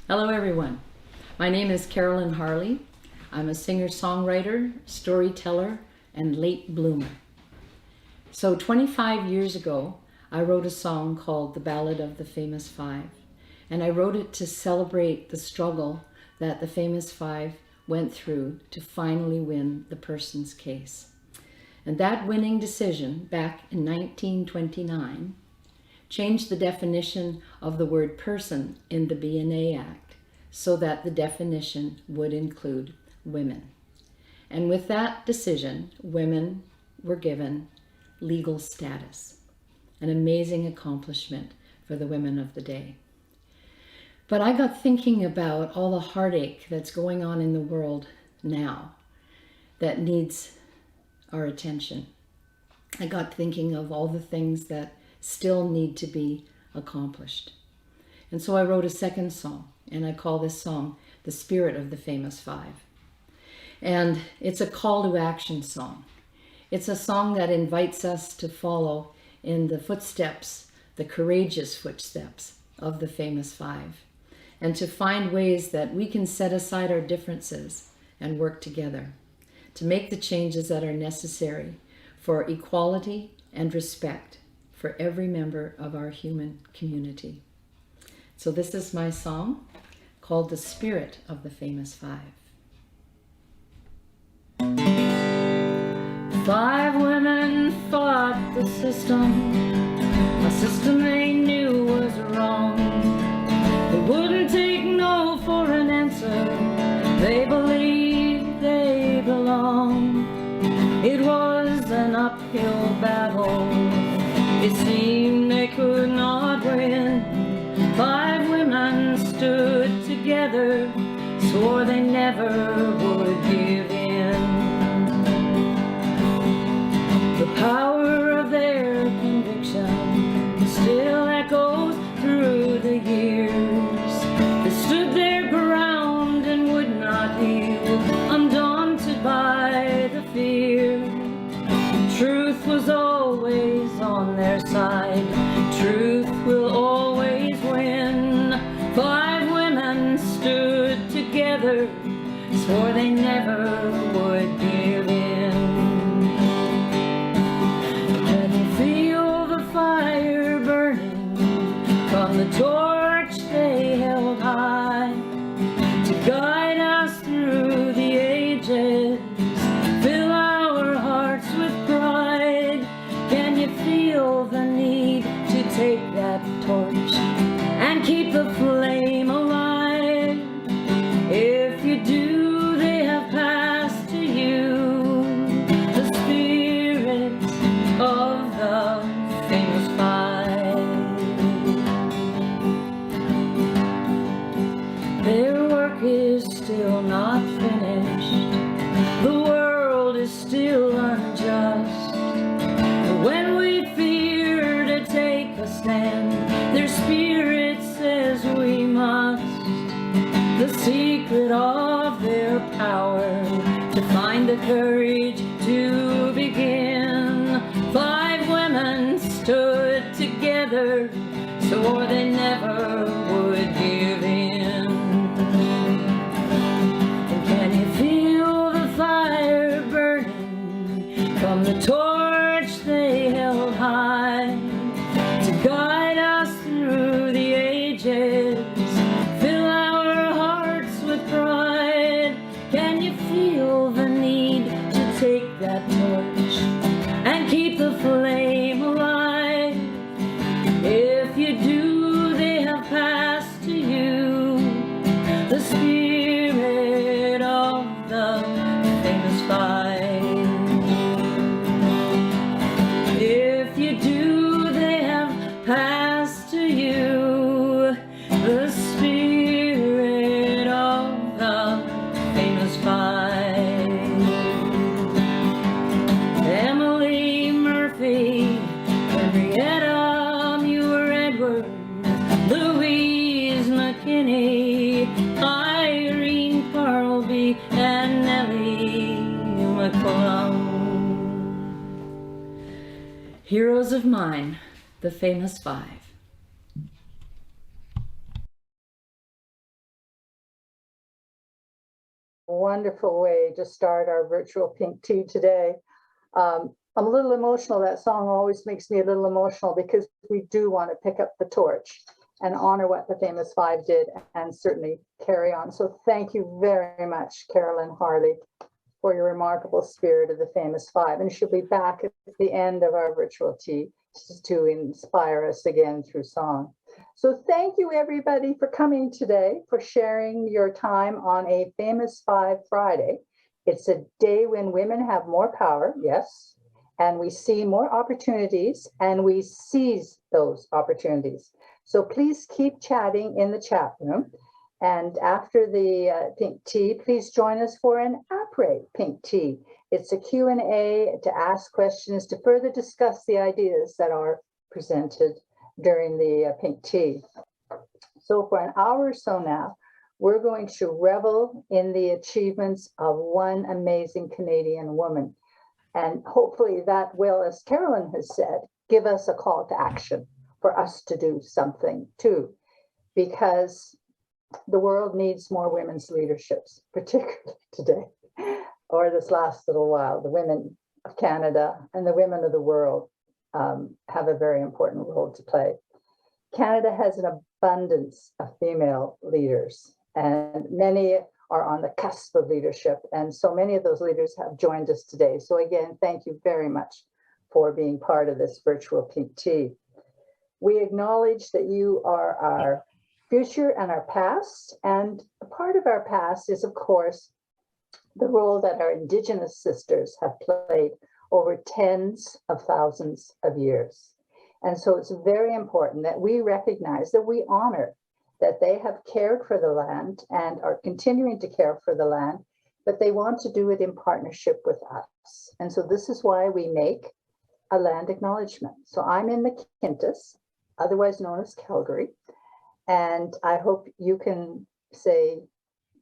Hello everyone, my name is Carolyn Harley. I'm a singer-songwriter, storyteller, and late bloomer. So 25 years ago, I wrote a song called The Ballad of the Famous Five, and I wrote it to celebrate the struggle that the Famous Five went through to finally win the person's case. And that winning decision back in 1929 changed the definition of the word person in the B&A Act so that the definition would include women. And with that decision, women were given legal status, an amazing accomplishment for the women of the day. But I got thinking about all the heartache that's going on in the world now that needs our attention. I got thinking of all the things that still need to be accomplished. And so I wrote a second song, and I call this song The Spirit of the Famous Five. And it's a call to action song. It's a song that invites us to follow in the footsteps, the courageous footsteps of the Famous Five, and to find ways that we can set aside our differences and work together to make the changes that are necessary for equality and respect for every member of our human community. So this is my song called The Spirit of the Famous Five. 5 women fought the system, a system they knew was wrong. They wouldn't take no for an answer, they believed they belonged. It was an uphill battle, it seemed they could not win. 5 women stood together, swore they never would give in. The power of their conviction still echoes through the years. They stood their ground and would not yield, undaunted by the fear. Truth was always on their side, truth will always win. 5 women stood together, swore they never would give in. Can you feel the fire burning from the torch they held high to guide us through the ages, fill our hearts with pride? Can you feel the need to take that torch and keep the flame alive? If you do, they have passed to you the spirit of the famous five. Their work is still not finished, the world is still unjust. When we fear to take a stand, their spirit says we must. The secret of their power, to find the courage to begin. 5 women stood together, swore they never would give in. And can you feel the fire burning from the torch they held high to guide us through the ages, fill our hearts with pride? Can you feel the need to take that torch and keep the flame alive? If you do, they have passed to you the spirit of the famous five. If you do, they have passed to you the spirit of the famous five. Emily Murphy, Henrietta Muir Edwards, Louise McKinney, Irene Parlby, and Nellie McClung. Heroes of mine, the Famous Five. wonderful way to start our virtual pink tea today. I'm a little emotional. That song always makes me a little emotional because we do want to pick up the torch and honor what the Famous Five did and certainly carry on. So thank you very much, Carolyn Harley, for your remarkable spirit of the Famous Five. And she'll be back at the end of our virtual tea to inspire us again through song. So thank you everybody for coming today, for sharing your time on a Famous Five Friday. It's a day when women have more power, yes, and we see more opportunities and we seize those opportunities. So please keep chatting in the chat room. And after the pink tea, please join us for an après pink tea. It's a Q&A to ask questions, to further discuss the ideas that are presented during the pink tea. So for an hour or so now, we're going to revel in the achievements of one amazing Canadian woman. And hopefully that will, as Carolyn has said, give us a call to action for us to do something too, because the world needs more women's leaderships, particularly today, or this last little while. The women of Canada and the women of the world have a very important role to play. Canada has an abundance of female leaders, and many are on the cusp of leadership. And so many of those leaders have joined us today. So again, thank you very much for being part of this virtual pink tea. We acknowledge that you are our future and our past. And a part of our past is, of course, the role that our Indigenous sisters have played over tens of thousands of years. And so it's very important that we recognize, that we honor that they have cared for the land and are continuing to care for the land, but they want to do it in partnership with us. And so this is why we make a land acknowledgement. So I'm in the Quintas, otherwise known as Calgary, and I hope you can say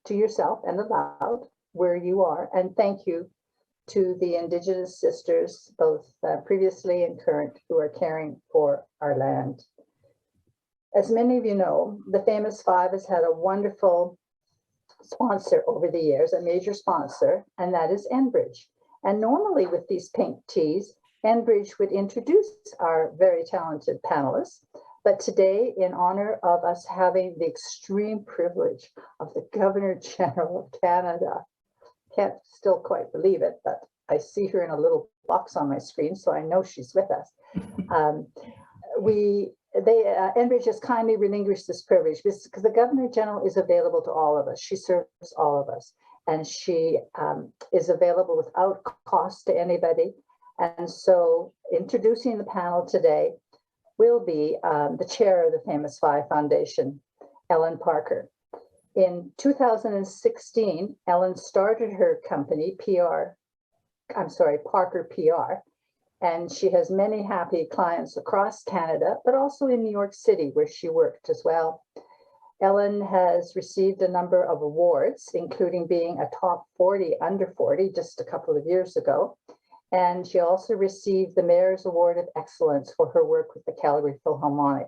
to yourself and aloud where you are, and thank you to the Indigenous sisters, both previously and current, who are caring for our land. As many of you know, the Famous Five has had a wonderful sponsor over the years, a major sponsor, and that is Enbridge. And normally with these pink teas, Enbridge would introduce our very talented panelists. But today, in honor of us having the extreme privilege of the Governor General of Canada, can't still quite believe it, but I see her in a little box on my screen, so I know she's with us. Enbridge has kindly relinquished this privilege because the Governor General is available to all of us. She serves all of us, and she is available without cost to anybody. And so introducing the panel today will be the chair of the Famous Five Foundation, Ellen Parker. In 2016, Ellen started her company, Parker PR, and she has many happy clients across Canada, but also in New York City, where she worked as well. Ellen has received a number of awards, including being a top 40 under 40 just a couple of years ago. And she also received the Mayor's Award of Excellence for her work with the Calgary Philharmonic.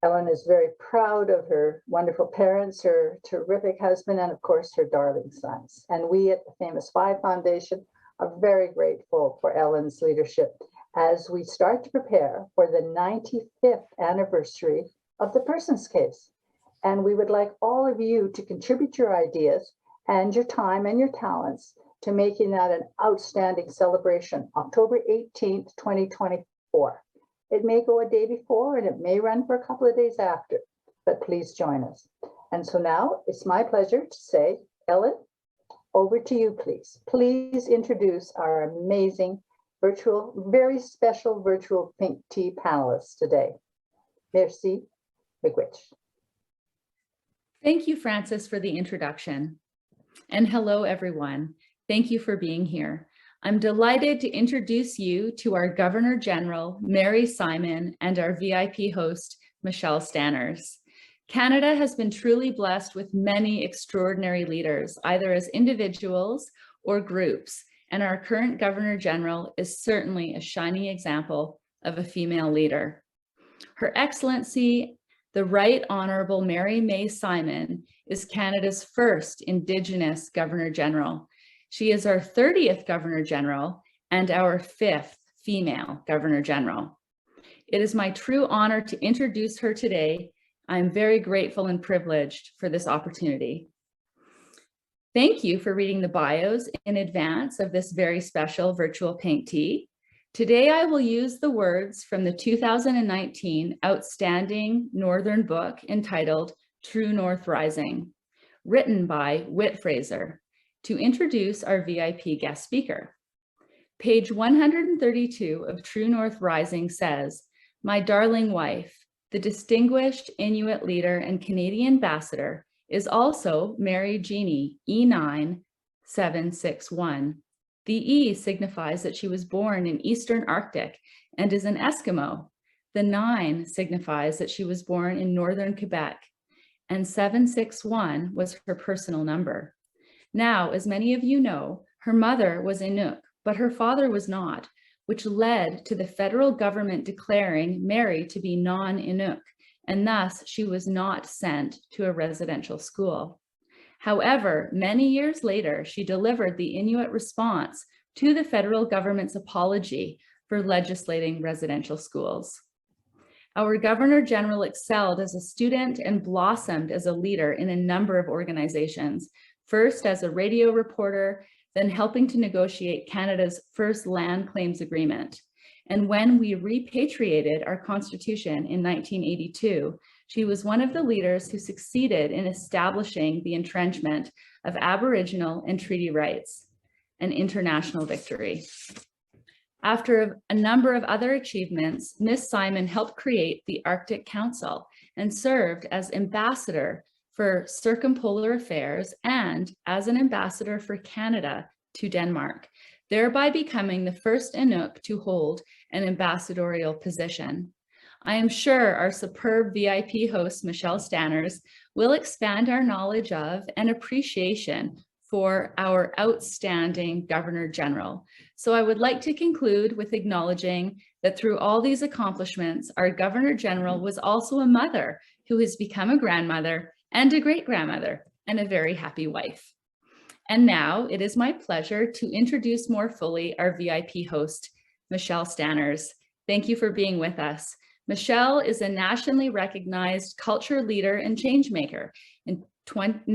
Ellen is very proud of her wonderful parents, her terrific husband, and of course, her darling sons. And we at the Famous Five Foundation are very grateful for Ellen's leadership as we start to prepare for the 95th anniversary of the Persons Case. And we would like all of you to contribute your ideas and your time and your talents to making that an outstanding celebration, October 18th, 2024. It may go a day before and it may run for a couple of days after, but please join us. And so now it's my pleasure to say, Ellen, over to you, please. Please introduce our amazing virtual, very special virtual pink tea panelists today. Merci, miigwech. Thank you, Frances, for the introduction. And hello, everyone. Thank you for being here. I'm delighted to introduce you to our Governor General, Mary Simon, and our VIP host, Michèle Stanners. Canada has been truly blessed with many extraordinary leaders, either as individuals or groups, and our current Governor General is certainly a shining example of a female leader. Her Excellency, the Right Honourable Mary May Simon, is Canada's first Indigenous Governor-General. She is our 30th Governor-General and our 5th female Governor-General. It is my true honor to introduce her today. I'm very grateful and privileged for this opportunity. Thank you for reading the bios in advance of this very special virtual pink tea. Today, I will use the words from the 2019 Outstanding Northern book entitled True North Rising, written by Whit Fraser, to introduce our VIP guest speaker. Page 132 of True North Rising says, "My darling wife, the distinguished Inuit leader and Canadian ambassador, is also Mary Jeannie E9761. The E signifies that she was born in Eastern Arctic and is an Eskimo. The 9 signifies that she was born in Northern Quebec, and 761 was her personal number. Now, as many of you know, her mother was Inuk, but her father was not, which led to the federal government declaring Mary to be non-Inuk, and thus she was not sent to a residential school. However, many years later, she delivered the Inuit response to the federal government's apology for legislating residential schools. Our Governor General excelled as a student and blossomed as a leader in a number of organizations, first as a radio reporter, then helping to negotiate Canada's first land claims agreement. And when we repatriated our Constitution in 1982, she was one of the leaders who succeeded in establishing the entrenchment of Aboriginal and treaty rights, an international victory. After a number of other achievements, Ms. Simon helped create the Arctic Council and served as ambassador for circumpolar affairs and as an ambassador for Canada to Denmark, thereby becoming the first Inuk to hold an ambassadorial position. I am sure our superb VIP host, Michèle Stanners, will expand our knowledge of and appreciation for our outstanding Governor General. So I would like to conclude with acknowledging that through all these accomplishments, our Governor General was also a mother who has become a grandmother and a great-grandmother and a very happy wife. And now it is my pleasure to introduce more fully our VIP host, Michèle Stanners. Thank you for being with us. Michèle is a nationally recognized culture leader and change maker. In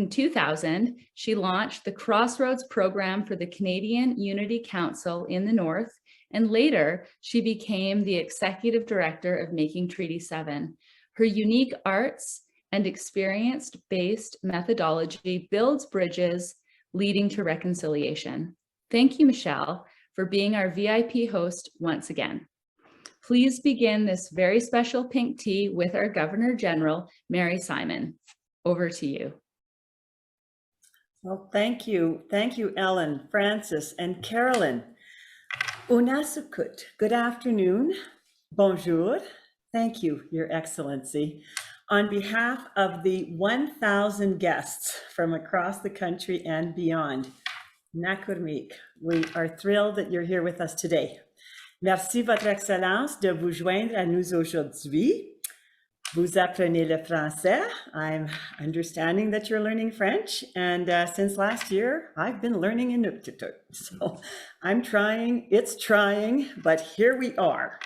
2000, she launched the Crossroads program for the Canadian Unity Council in the North, and later she became the executive director of Making Treaty 7. Her unique arts and experience-based methodology builds bridges leading to reconciliation. Thank you, Michèle, for being our VIP host once again. Please begin this very special pink tea with our Governor General, Mary Simon. Over to you. Well, thank you. Thank you, Ellen, Francis, and Carolyn. Unasukut, good afternoon. Bonjour. Thank you, Your Excellency. On behalf of the 1,000 guests from across the country and beyond, Nakurmik, we are thrilled that you're here with us today. Merci, Votre Excellence, de vous joindre à nous aujourd'hui. Vous apprenez le français. I'm understanding that you're learning French, and since last year, I've been learning Inuktitut. So I'm trying, it's trying, but here we are.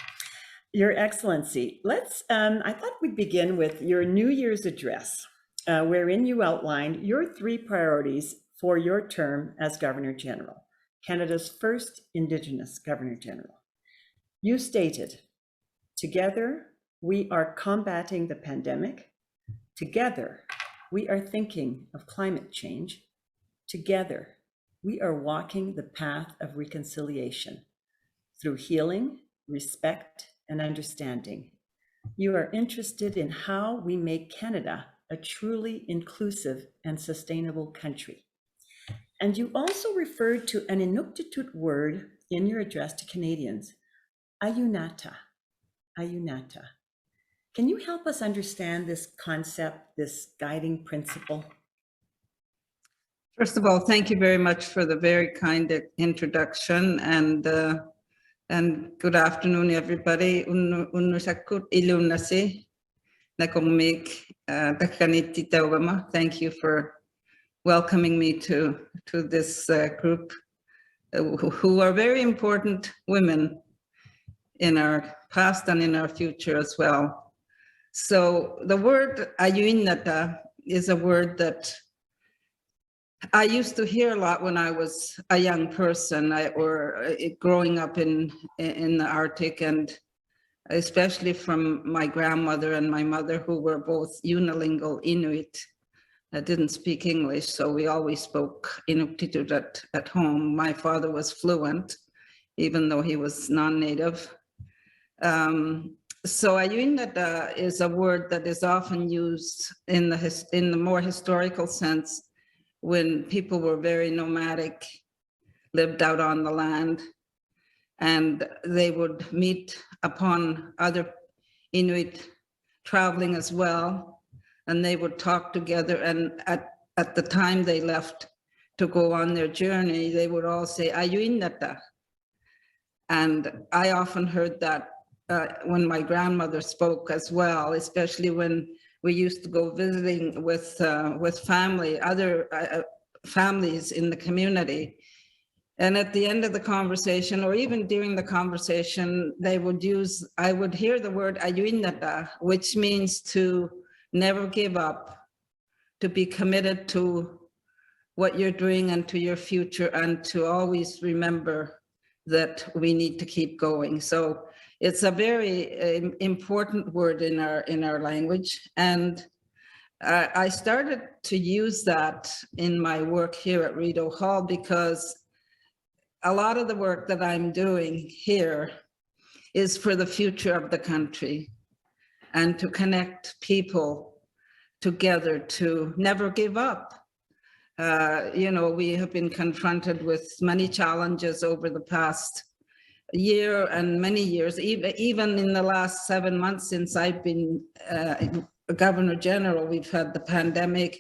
Your Excellency, I thought we'd begin with your New Year's address, wherein you outlined your 3 priorities for your term as Governor General, Canada's first Indigenous Governor General. You stated, together, we are combating the pandemic. Together, we are thinking of climate change. Together, we are walking the path of reconciliation through healing, respect, and understanding. You are interested in how we make Canada a truly inclusive and sustainable country. And you also referred to an Inuktitut word in your address to Canadians, Ayunata, Ayunata. Can you help us understand this concept, this guiding principle? First of all, thank you very much for the very kind introduction, and good afternoon, everybody. Unusakut ilunasi, Thank you for welcoming me to this group who are very important women in our past and in our future as well. So the word ayuinata is a word that I used to hear a lot when I was a young person or growing up in the Arctic, and especially from my grandmother and my mother, who were both unilingual Inuit. I didn't speak English, so we always spoke Inuktitut at home. My father was fluent, even though he was non-native. So ayuinata is a word that is often used in the more historical sense when people were very nomadic, lived out on the land, and they would meet upon other Inuit traveling as well, and they would talk together. And at the time they left to go on their journey, they would all say ayuinata. And I often heard that when my grandmother spoke as well, especially when we used to go visiting with family, other families in the community. And at the end of the conversation, or even during the conversation, I would hear the word ayuinata, which means to never give up, to be committed to what you're doing and to your future, and to always remember that we need to keep going. So it's a very important word in our language. And I started to use that in my work here at Rideau Hall, because a lot of the work that I'm doing here is for the future of the country, and to connect people together to never give up. We have been confronted with many challenges over the past year and many years, even in the last 7 months since I've been Governor General. We've had the pandemic,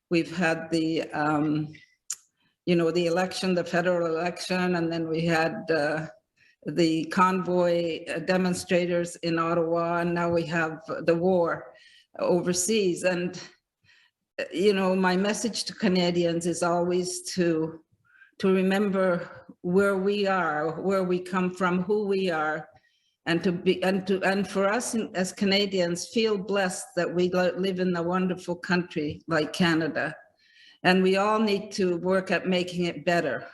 we've had the election, the federal election, and then we had the convoy demonstrators in Ottawa, and now we have the war overseas. And my message to Canadians is always to remember where we are, where we come from, who we are, and for us as Canadians, feel blessed that we live in a wonderful country like Canada. And we all need to work at making it better.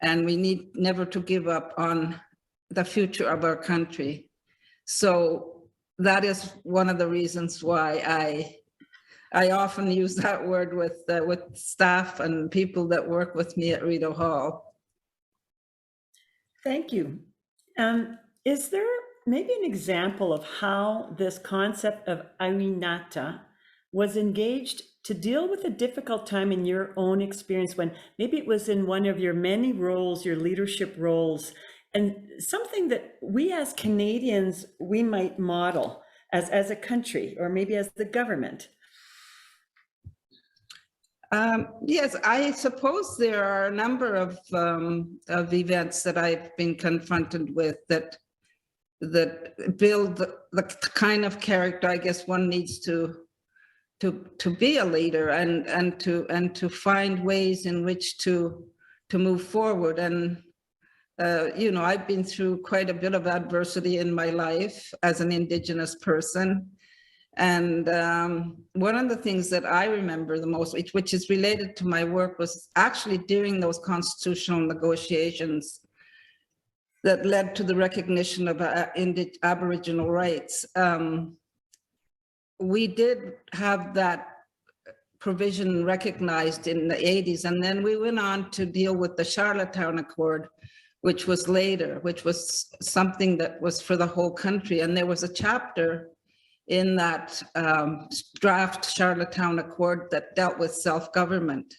And we need never to give up on the future of our country. So that is one of the reasons why I often use that word with staff and people that work with me at Rideau Hall. Thank you. Is there maybe an example of how this concept of ayuinata was engaged to deal with a difficult time in your own experience, when maybe it was in one of your many roles, your leadership roles, and something that we as Canadians, we might model as a country, or maybe as the government? Yes, I suppose there are a number of events that I've been confronted with that build the kind of character I guess one needs to be a leader, and to find ways in which to move forward. And I've been through quite a bit of adversity in my life as an Indigenous person. And one of the things that I remember the most, which is related to my work, was actually during those constitutional negotiations that led to the recognition of Aboriginal rights. We did have that provision recognized in the 80s, and then we went on to deal with the Charlottetown Accord, which was later, which was something that was for the whole country. And there was a chapter in that draft Charlottetown Accord that dealt with self-government.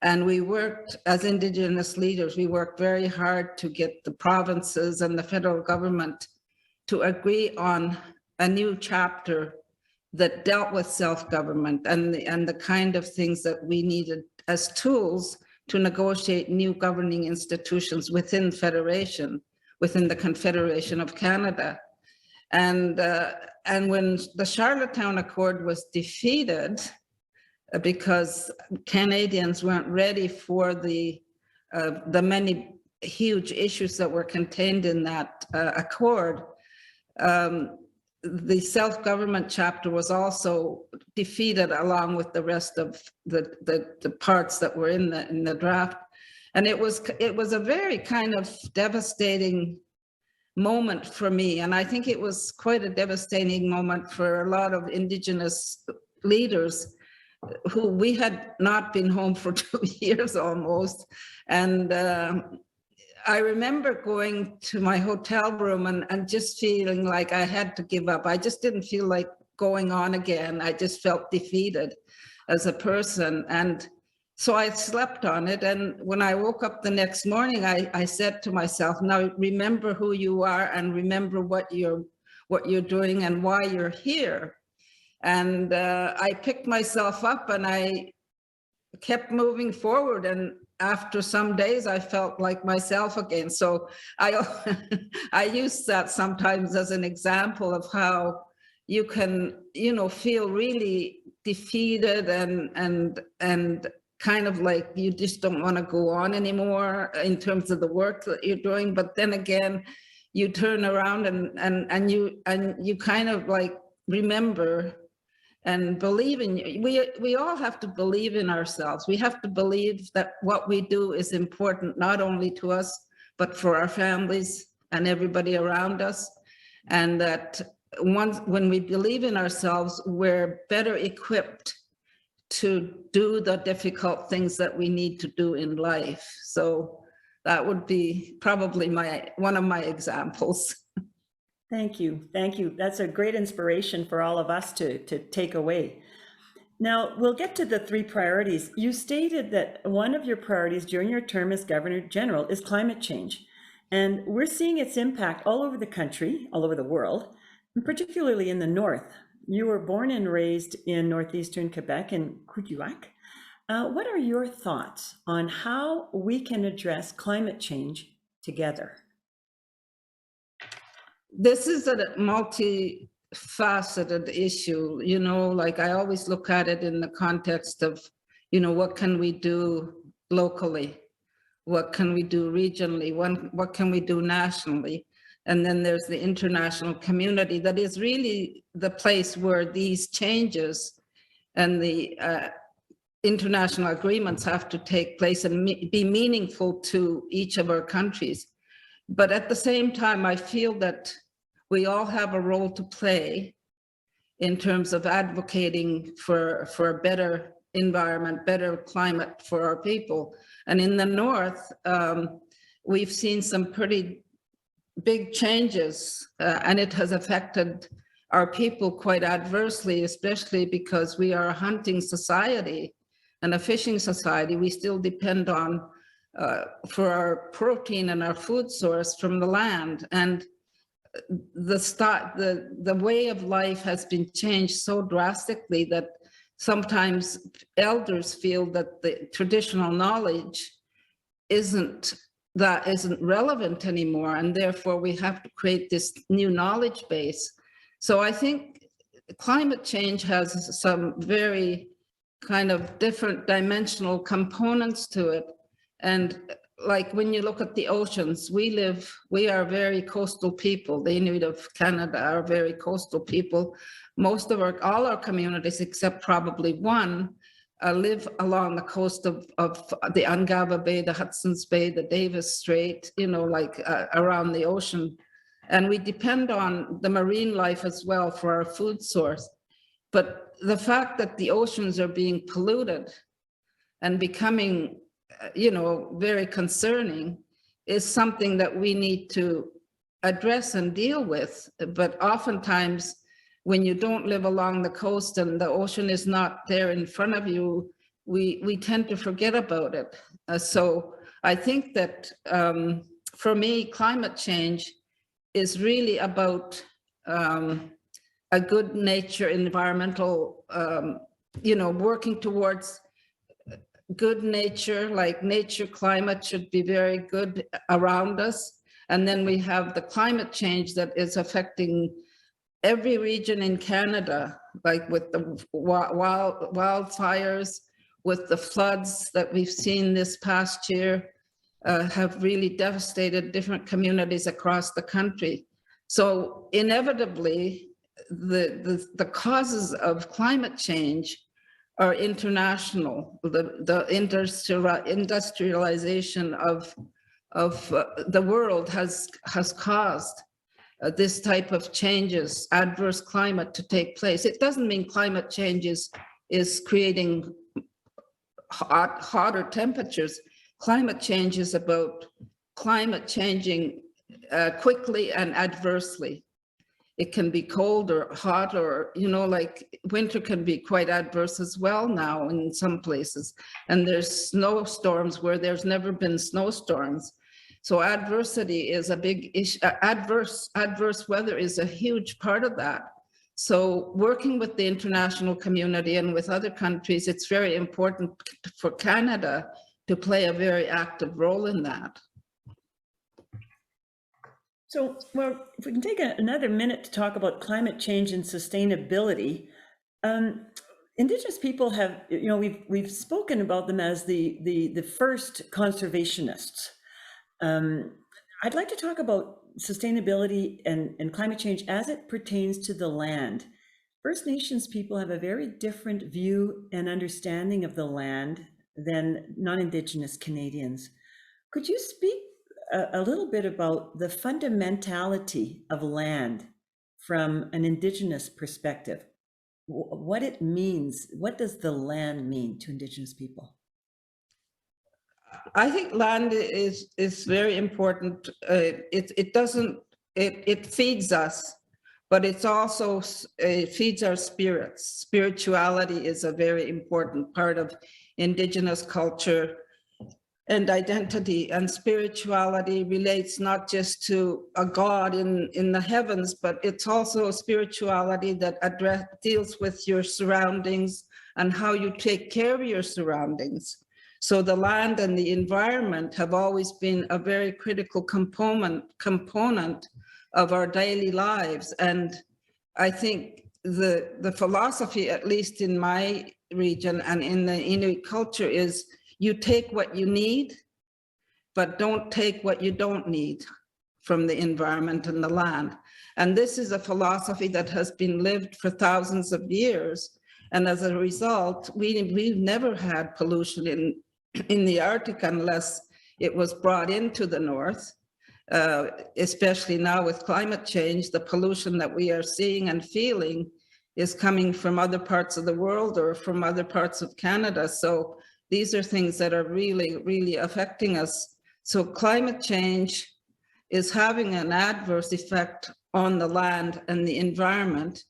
And we worked, as Indigenous leaders, we worked very hard to get the provinces and the federal government to agree on a new chapter that dealt with self-government and the kind of things that we needed as tools to negotiate new governing institutions within Federation, within the Confederation of Canada. And when the Charlottetown Accord was defeated, because Canadians weren't ready for the many huge issues that were contained in that accord, the self-government chapter was also defeated along with the rest of the parts that were in the draft. And it was a very kind of devastating moment for me. And I think it was quite a devastating moment for a lot of Indigenous leaders who we had not been home for 2 years almost. And I remember going to my hotel room and just feeling like I had to give up. I just didn't feel like going on again. I just felt defeated as a person. And so I slept on it. And when I woke up the next morning, I said to myself, now remember who you are and remember what you're doing and why you're here. And I picked myself up and I kept moving forward. And after some days, I felt like myself again. So I use that sometimes as an example of how you can, feel really defeated and kind of like you just don't want to go on anymore in terms of the work that you're doing. But then again, you turn around and you kind of like remember and believe in you. We all have to believe in ourselves. We have to believe that what we do is important, not only to us, but for our families and everybody around us. And that when we believe in ourselves, we're better equipped to do the difficult things that we need to do in life. So that would be probably one of my examples. Thank you. Thank you. That's a great inspiration for all of us to take away. Now, we'll get to the 3 priorities. You stated that one of your priorities during your term as Governor General is climate change. And we're seeing its impact all over the country, all over the world, and particularly in the north. You were born and raised in northeastern Quebec in Kuujjuaq. What are your thoughts on how we can address climate change together? This is a multifaceted issue, like I always look at it in the context of, what can we do locally? What can we do regionally? What can we do nationally? And then there's the international community that is really the place where these changes and the international agreements have to take place and be meaningful to each of our countries. But at the same time, I feel that we all have a role to play in terms of advocating for a better environment, better climate for our people. And in the north, we've seen some pretty big changes, and it has affected our people quite adversely, especially because we are a hunting society and a fishing society. We still depend on for our protein and our food source from the land. And the way of life has been changed so drastically that sometimes elders feel that the traditional knowledge isn't relevant anymore, and therefore we have to create this new knowledge base. So I think climate change has some very kind of different dimensional components to it. And like when you look at the oceans, we are very coastal people. The Inuit of Canada are very coastal people. All our communities, except probably one, live along the coast of the Ungava Bay, the Hudson's Bay, the Davis Strait, around the ocean. And we depend on the marine life as well for our food source. But the fact that the oceans are being polluted and becoming very concerning is something that we need to address and deal with. But oftentimes, when you don't live along the coast and the ocean is not there in front of you, we tend to forget about it. So I think that for me, climate change is really about a good nature, environmental, working towards good nature, like nature climate should be very good around us. And then we have the climate change that is affecting every region in Canada, like with the wildfires, with the floods that we've seen this past year, have really devastated different communities across the country. So inevitably, the causes of climate change are international. The industrialization of the world has caused this type of changes, adverse climate to take place. It doesn't mean climate change is creating hotter temperatures. Climate change is about climate changing quickly and adversely. It can be cold or hot, or, you know, like winter can be quite adverse as well now in some places. And there's snowstorms where there's never been snowstorms. So adversity is a big issue. Adverse weather is a huge part of that. So working with the international community and with other countries, it's very important for Canada to play a very active role in that. So, well, if we can take another minute to talk about climate change and sustainability. Indigenous people have, you know, we've spoken about them as the first conservationists. I'd like to talk about sustainability and climate change as it pertains to the land. First Nations people have a very different view and understanding of the land than non-Indigenous Canadians. Could you speak a little bit about the fundamentality of land from an Indigenous perspective? What it means, what does the land mean to Indigenous people? I think land is very important. It feeds us, but it's also, it feeds our spirits. Spirituality is a very important part of Indigenous culture and identity, and spirituality relates not just to a God in the heavens, but it's also a spirituality that deals with your surroundings and how you take care of your surroundings. So the land and the environment have always been a very critical component of our daily lives. And I think the philosophy, at least in my region and in the Inuit culture, is you take what you need, but don't take what you don't need from the environment and the land. And this is a philosophy that has been lived for thousands of years. And as a result, we've never had pollution in the Arctic unless it was brought into the north, especially now with climate change. The pollution that we are seeing and feeling is coming from other parts of the world or from other parts of Canada. So these are things that are really, really affecting us. So climate change is having an adverse effect on the land and the environment.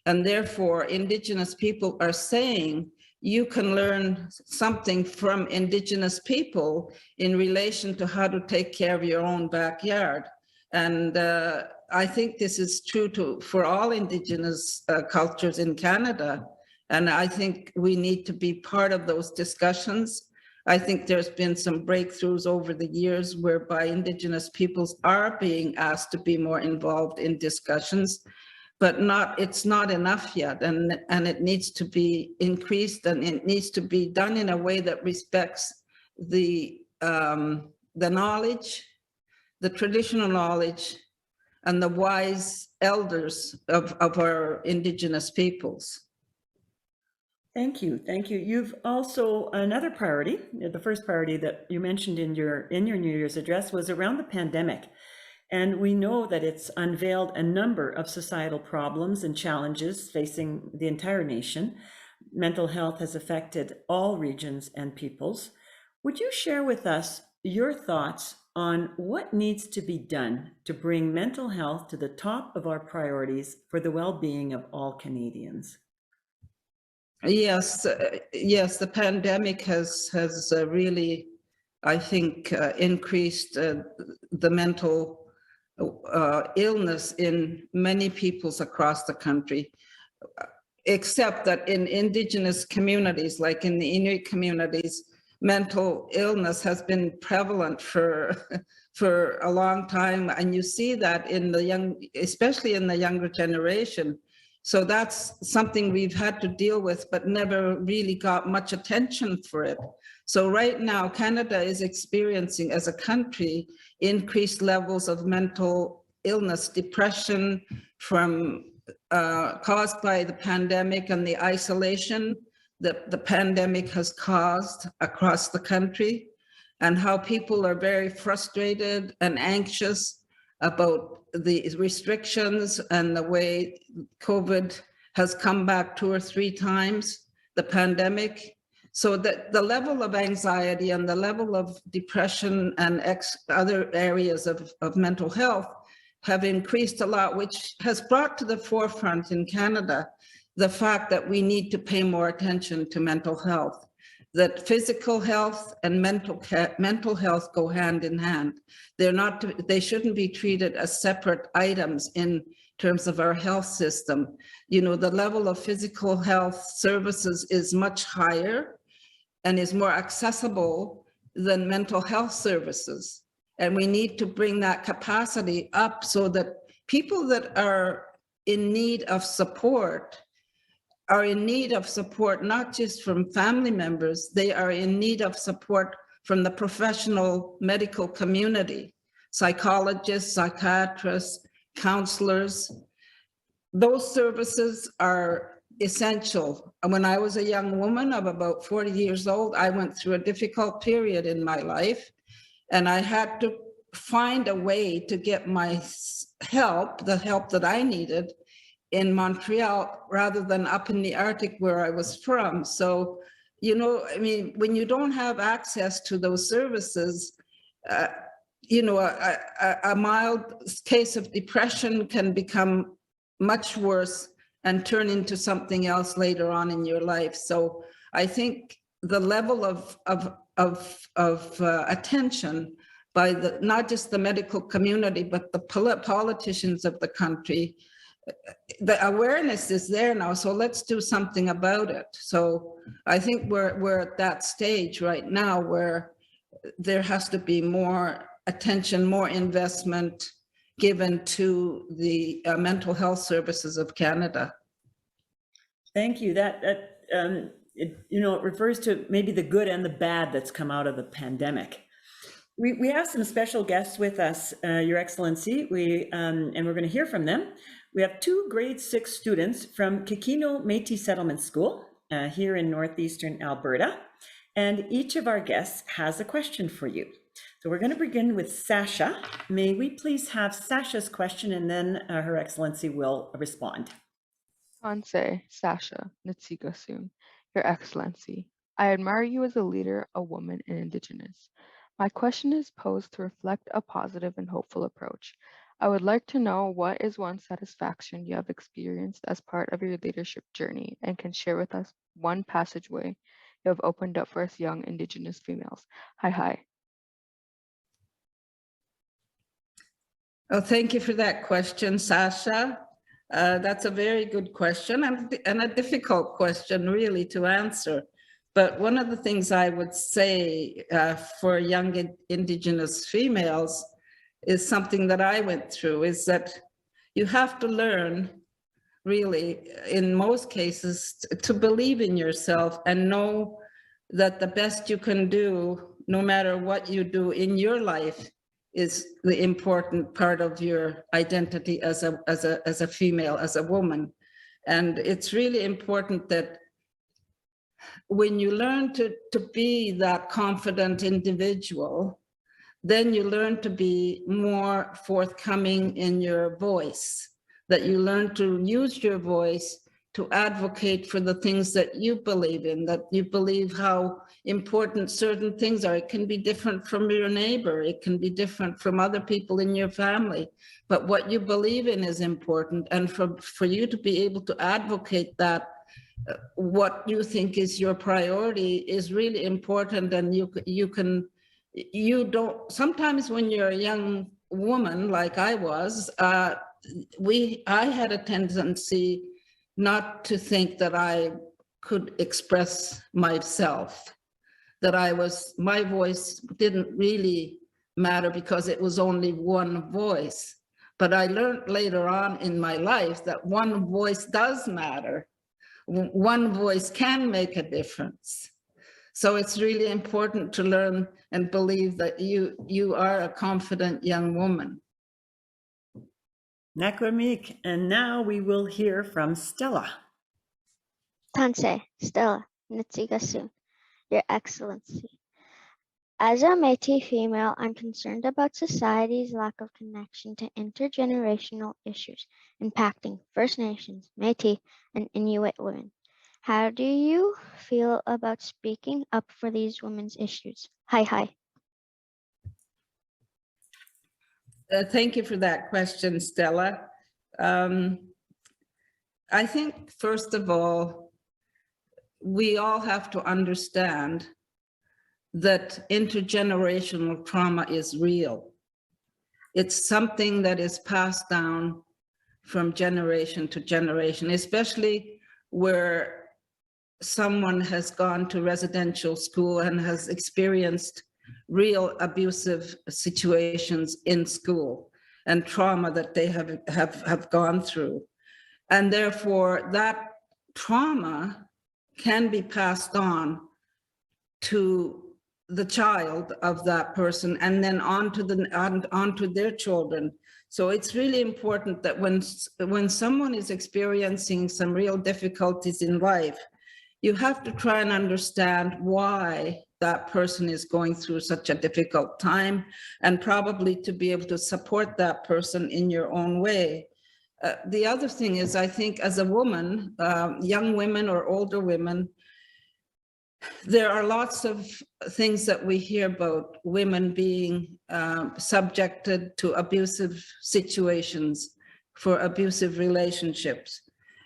And therefore, Indigenous people are saying, you can learn something from Indigenous people in relation to how to take care of your own backyard. And I think this is true for all Indigenous cultures in Canada. And I think we need to be part of those discussions. I think there's been some breakthroughs over the years whereby Indigenous peoples are being asked to be more involved in discussions, but it's not enough yet. And it needs to be increased, and it needs to be done in a way that respects the knowledge, the traditional knowledge, and the wise elders of our Indigenous peoples. Thank you. Thank you. You've also, another priority, the first priority that you mentioned in your New Year's address was around the pandemic. And we know that it's unveiled a number of societal problems and challenges facing the entire nation. Mental health has affected all regions and peoples. Would you share with us your thoughts on what needs to be done to bring mental health to the top of our priorities for the well-being of all Canadians? Yes, the pandemic has really, I think, increased the mental illness in many peoples across the country, except that in Indigenous communities, like in the Inuit communities, mental illness has been prevalent for for a long time, and you see that in the young, especially in the younger generation. So that's something we've had to deal with, but never really got much attention for it. So right now, Canada is experiencing, as a country, increased levels of mental illness, depression from caused by the pandemic and the isolation that the pandemic has caused across the country, and how people are very frustrated and anxious about the restrictions and the way COVID has come back 2 or 3 times, the pandemic. So that the level of anxiety and the level of depression and other areas of mental health have increased a lot, which has brought to the forefront in Canada the fact that we need to pay more attention to mental health, that physical health and mental health go hand in hand. They shouldn't be treated as separate items in terms of our health system. You know, the level of physical health services is much higher and is more accessible than mental health services. And we need to bring that capacity up so that people that are in need of support are in need of support, not just from family members, they are in need of support from the professional medical community, psychologists, psychiatrists, counselors. Those services are essential. And when I was a young woman of about 40 years old, I went through a difficult period in my life, and I had to find a way to get my help, the help that I needed, in Montreal rather than up in the Arctic where I was from. So, you know, I mean, when you don't have access to those services, you know, a mild case of depression can become much worse and turn into something else later on in your life. So I think the level of attention by not just the medical community, but the politicians of the country, the awareness is there now, so let's do something about it. So I think we're at that stage right now where there has to be more attention, more investment given to the mental health services of Canada. Thank you. You know, it refers to maybe the good and the bad that's come out of the pandemic. We have some special guests with us, Your Excellency, and we're going to hear from them. We have 2 grade 6 students from Kikino Métis Settlement School here in northeastern Alberta, and each of our guests has a question for you. So we're going to begin with Sasha. May we please have Sasha's question, and then Her Excellency will respond. Sanse, Sasha, Natsigasun, Your Excellency, I admire you as a leader, a woman, and Indigenous. My question is posed to reflect a positive and hopeful approach. I would like to know what is one satisfaction you have experienced as part of your leadership journey and can share with us one passageway you have opened up for us young Indigenous females. Hi. Oh, thank you for that question, Sasha. That's a very good question and a difficult question really to answer. But one of the things I would say for young Indigenous females is something that I went through, is that you have to learn, really, in most cases, to believe in yourself and know that the best you can do, no matter what you do in your life, is the important part of your identity as a female, as a woman. And it's really important that when you learn to be that confident individual, then you learn to be more forthcoming in your voice, that you learn to use your voice to advocate for the things that you believe in, that you believe how important certain things are. It can be different from your neighbor, it can be different from other people in your family, but what you believe in is important. And for you to be able to advocate that, what you think is your priority is really important. And you don't, sometimes when you're a young woman like I was, I had a tendency not to think that I could express myself. that my voice didn't really matter because it was only one voice. But I learned later on in my life that one voice does matter. One voice can make a difference. So it's really important to learn and believe that you are a confident young woman. Nakwamik, and now we will hear from Stella. Tanse, Stella, Nitsigasun, Your Excellency. As a Métis female, I'm concerned about society's lack of connection to intergenerational issues impacting First Nations, Métis, and Inuit women. How do you feel about speaking up for these women's issues? Hi. Thank you for that question, Stella. I think, first of all, we all have to understand that intergenerational trauma is real. It's something that is passed down from generation to generation, especially where someone has gone to residential school and has experienced real abusive situations in school and trauma that they have gone through. And therefore, that trauma can be passed on to the child of that person and then onto their children. So it's really important that when someone is experiencing some real difficulties in life, you have to try and understand why that person is going through such a difficult time, and probably to be able to support that person in your own way. The other thing is, I think as a woman, young women or older women, there are lots of things that we hear about women being subjected to abusive situations, for abusive relationships.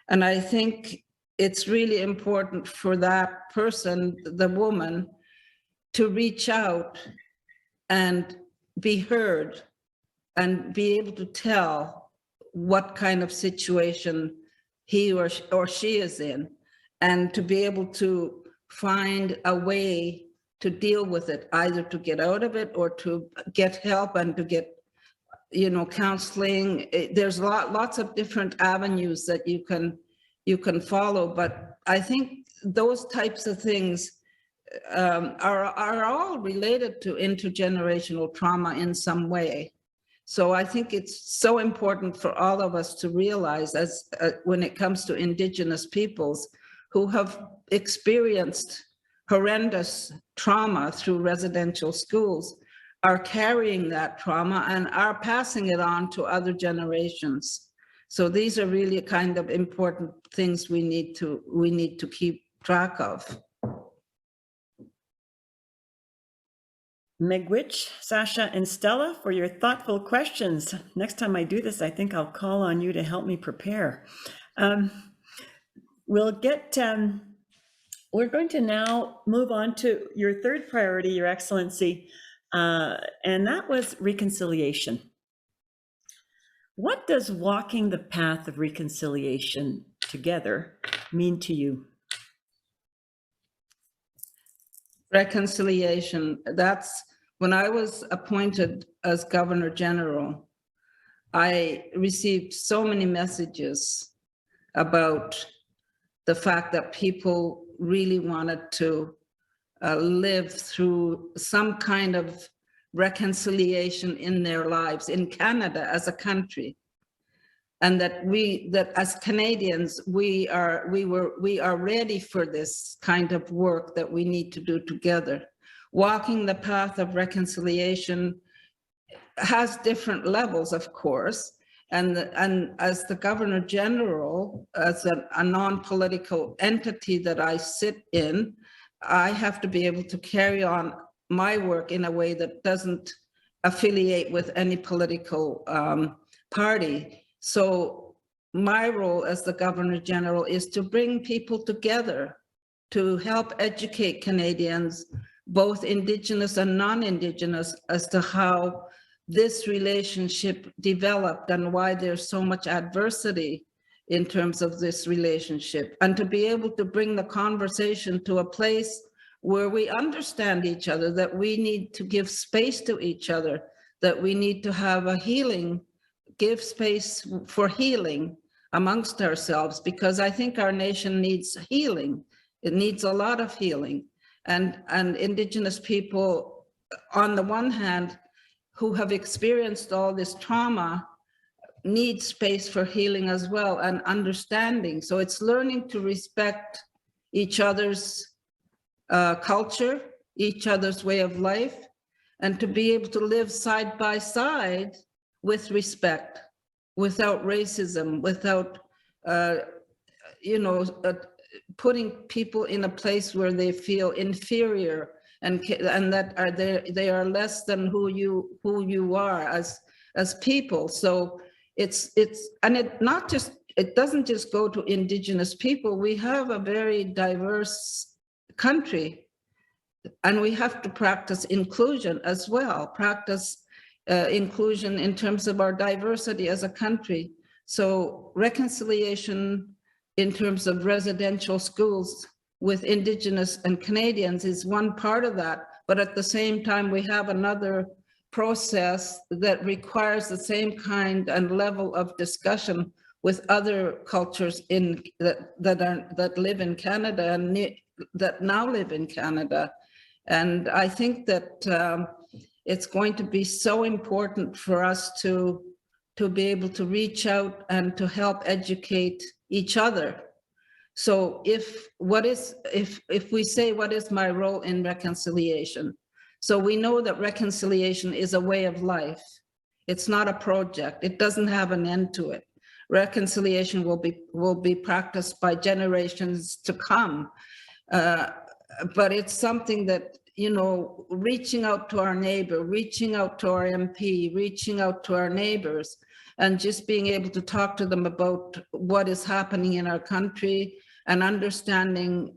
And I think it's really important for that person, the woman, to reach out and be heard and be able to tell what kind of situation he or she is in, and to be able to find a way to deal with it, either to get out of it or to get help and to get, counseling. There's lots of different avenues that you can follow, but I think those types of things are all related to intergenerational trauma in some way. So I think it's so important for all of us to realize, as when it comes to Indigenous peoples who have experienced horrendous trauma through residential schools, are carrying that trauma and are passing it on to other generations. So these are really kind of important things we need to keep track of. Megwitch, Sasha, and Stella, for your thoughtful questions. Next time I do this, I think I'll call on you to help me prepare. We're going to now move on to your third priority, Your Excellency, and that was reconciliation. What does walking the path of reconciliation together mean to you? Reconciliation, that's when I was appointed as Governor General, I received so many messages about the fact that people really wanted to live through some kind of reconciliation in their lives in Canada as a country, and that as Canadians we are ready for this kind of work that we need to do together. Walking the path of reconciliation has different levels, of course, and as the Governor General, as a non-political entity that I sit in, I have to be able to carry on my work in a way that doesn't affiliate with any political party. So my role as the Governor General is to bring people together to help educate Canadians, both Indigenous and non-Indigenous, as to how this relationship developed and why there's so much adversity in terms of this relationship, and to be able to bring the conversation to a place where we understand each other, that we need to give space to each other, that we need to have a healing, give space for healing amongst ourselves, because I think our nation needs healing. It needs a lot of healing. And Indigenous people, on the one hand, who have experienced all this trauma, need space for healing as well, and understanding. So it's learning to respect each other's culture, each other's way of life, and to be able to live side by side with respect, without racism, without, putting people in a place where they feel inferior and that they are less than who you are as people. So it doesn't just go to Indigenous people. We have a very diverse country, and we have to practice inclusion as well, practice inclusion in terms of our diversity as a country. So reconciliation in terms of residential schools with Indigenous and Canadians is one part of that. But at the same time, we have another process that requires the same kind and level of discussion with other cultures that live in Canada and that now live in Canada. And I think that it's going to be so important for us to be able to reach out and to help educate each other. So if we say, what is my role in reconciliation? So we know that reconciliation is a way of life. It's not a project. It doesn't have an end to it. Reconciliation will be practiced by generations to come. But it's something that, reaching out to our neighbor, reaching out to our MP, reaching out to our neighbors, and just being able to talk to them about what is happening in our country and understanding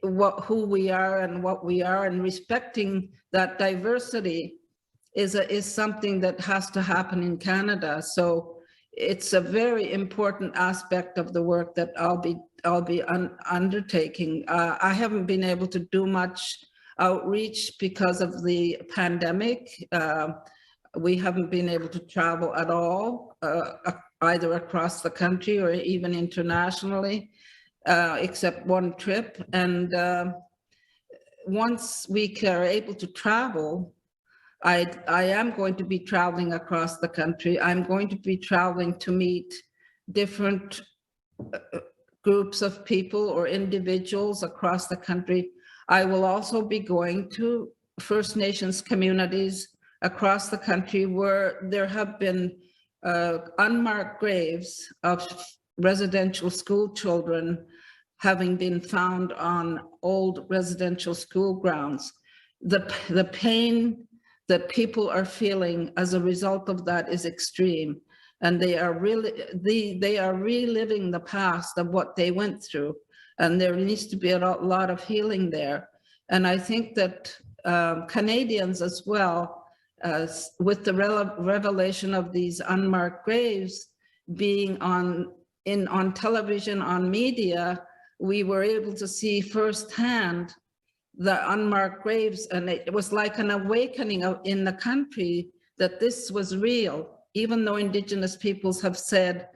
who we are and what we are, and respecting that diversity is something that has to happen in Canada. So it's a very important aspect of the work that I'll be undertaking. I haven't been able to do much outreach because of the pandemic. We haven't been able to travel at all, either across the country or even internationally, except one trip. And once we are able to travel, I am going to be traveling across the country. I'm going to be traveling to meet different groups of people or individuals across the country. I will also be going to First Nations communities across the country where there have been unmarked graves of residential school children having been found on old residential school grounds. The pain that people are feeling as a result of that is extreme, and they are reliving the past of what they went through, and there needs to be a lot of healing there. And I think that Canadians as well, with the revelation of these unmarked graves being on television, on media, we were able to see firsthand the unmarked graves, and it was like an awakening in the country that this was real, even though Indigenous peoples have said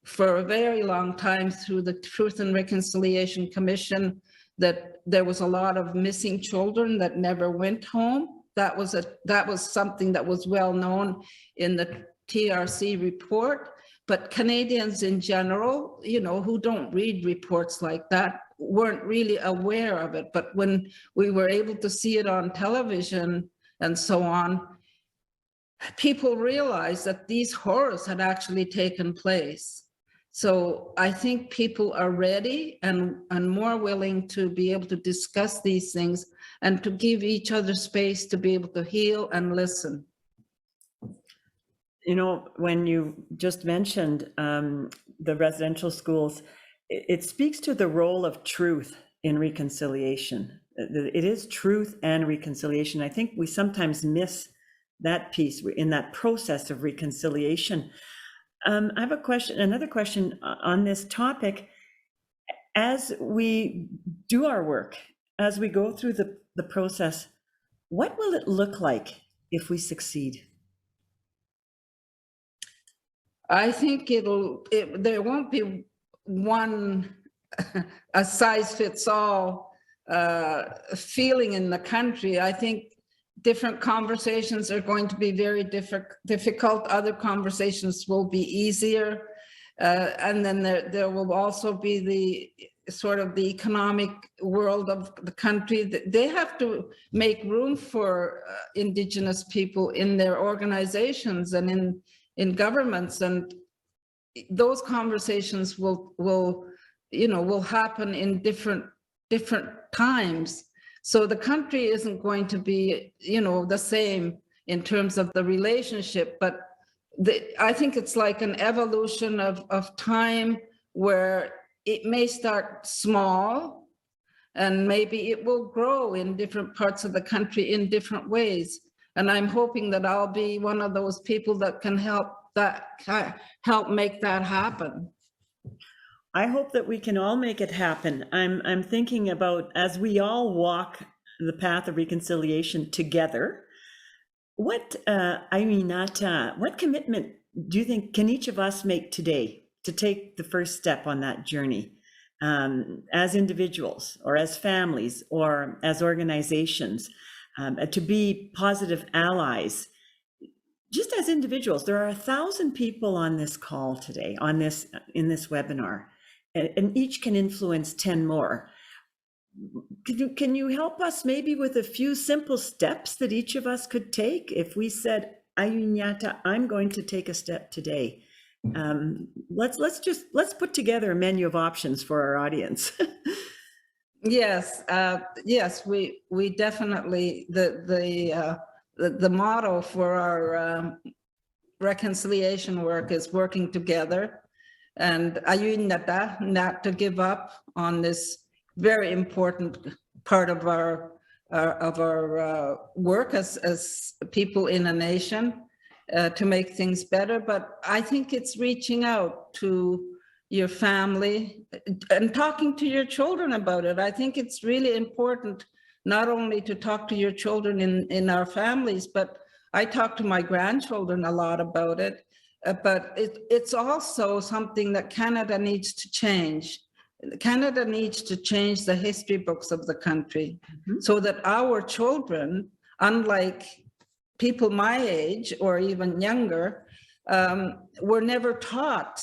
for a very long time through the Truth and Reconciliation Commission that there was a lot of missing children that never went home. That was something that was well known in the TRC report. But Canadians in general, who don't read reports like that, weren't really aware of it. But when we were able to see it on television and so on, people realized that these horrors had actually taken place. So I think people are ready and more willing to be able to discuss these things and to give each other space to be able to heal and listen. When you just mentioned the residential schools, it speaks to the role of truth in reconciliation. It is truth and reconciliation. I think we sometimes miss that piece in that process of reconciliation. I have another question on this topic. As we do our work as we go through the process, what will it look like if we succeed? I think there won't be one a size fits all feeling in the country. I think different conversations are going to be very difficult. Other conversations will be easier. And then there will also be the sort of the economic world of the country. They have to make room for Indigenous people in their organizations and in governments, and those conversations will happen in different times. So the country isn't going to be, the same in terms of the relationship, but I think it's like an evolution of time where it may start small and maybe it will grow in different parts of the country in different ways. And I'm hoping that I'll be one of those people that can help make that happen. I hope that we can all make it happen. I'm thinking about, as we all walk the path of reconciliation together, what commitment do you think can each of us make today to take the first step on that journey, as individuals or as families or as organizations, to be positive allies? Just as individuals, there are 1,000 people on this call today, in this webinar, and each can influence 10 more. Can you help us maybe with a few simple steps that each of us could take if we said, Ayunyata, I'm going to take a step today? Let's put together a menu of options for our audience. Yes, we definitely, the motto for our reconciliation work is working together, and Ayunyata, not to give up on this very important part of our work as people in a nation, to make things better. But I think it's reaching out to your family and talking to your children about it. I think it's really important not only to talk to your children in our families, but I talk to my grandchildren a lot about it. But it's also something that Canada needs to change. Canada needs to change the history books of the country, so that our children, unlike people my age or even younger, were never taught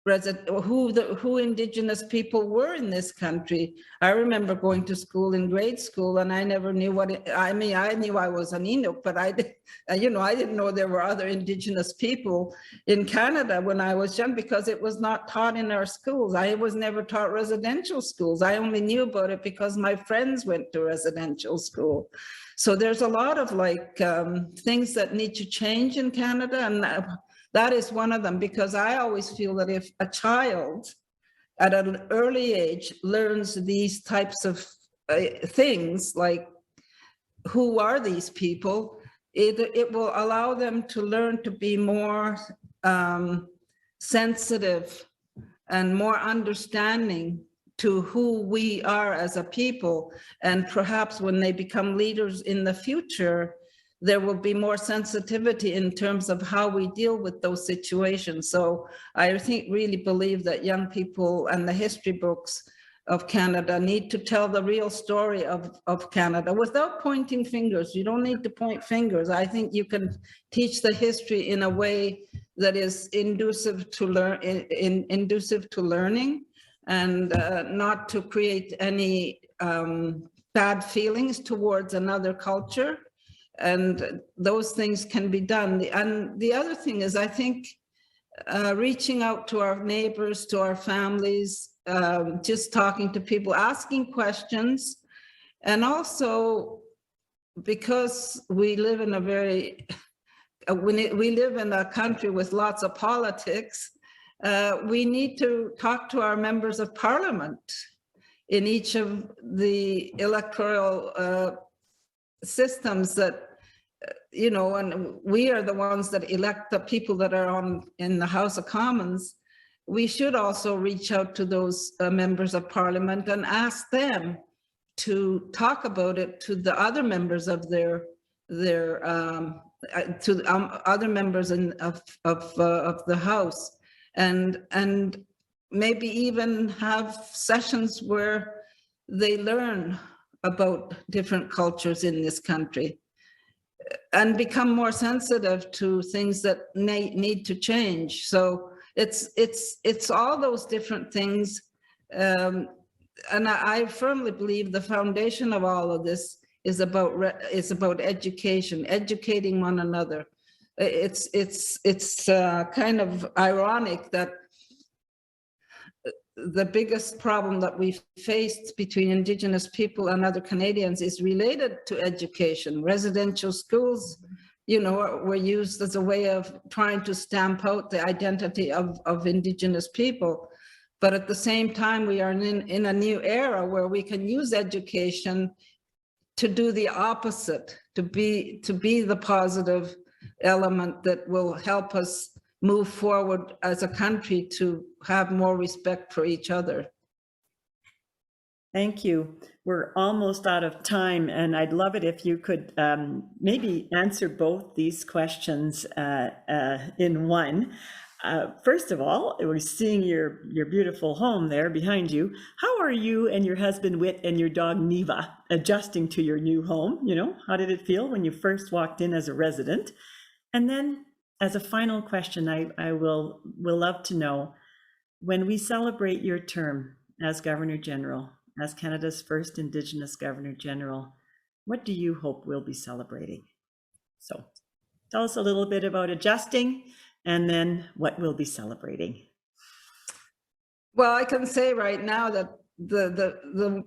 who Indigenous people were in this country. I remember going to school in grade school, and I never knew I knew I was an Inuit, but I didn't know there were other Indigenous people in Canada when I was young, because it was not taught in our schools. I was never taught residential schools. I only knew about it because my friends went to residential school. So there's a lot of things that need to change in Canada, and that is one of them, because I always feel that if a child at an early age learns these types of things, like who are these people, it will allow them to learn to be more sensitive and more understanding to who we are as a people. And perhaps when they become leaders in the future, there will be more sensitivity in terms of how we deal with those situations. So I really believe that young people and the history books of Canada need to tell the real story of Canada without pointing fingers. You don't need to point fingers. I think you can teach the history in a way that is inducive to learning, and not to create any bad feelings towards another culture. And those things can be done. And the other thing is, I think, reaching out to our neighbors, to our families, just talking to people, asking questions. And also, because we live in we live in a country with lots of politics, we need to talk to our members of parliament in each of the electoral systems that, and we are the ones that elect the people that are in the House of Commons. We should also reach out to those members of parliament and ask them to talk about it to the other members of other members of the House, and maybe even have sessions where they learn about different cultures in this country and become more sensitive to things that need to change. So it's all those different things. And I firmly believe the foundation of all of this is about education, educating one another. It's kind of ironic that the biggest problem that we faced between Indigenous people and other Canadians is related to education. Residential schools, you know, were used as a way of trying to stamp out the identity of Indigenous people. But at the same time, we are in a new era where we can use education to do the opposite, to be the positive element that will help us move forward as a country to have more respect for each other. Thank you. We're almost out of time, and I'd love it if you could maybe answer both these questions in one. First of all, we're seeing your beautiful home there behind you. How are you and your husband Whit and your dog Neva adjusting to your new home? You know, how did it feel when you first walked in as a resident? And then, as a final question, I will love to know, when we celebrate your term as Governor General, as Canada's first Indigenous Governor General, what do you hope we'll be celebrating? So tell us a little bit about adjusting, and then what we'll be celebrating. Well, I can say right now that the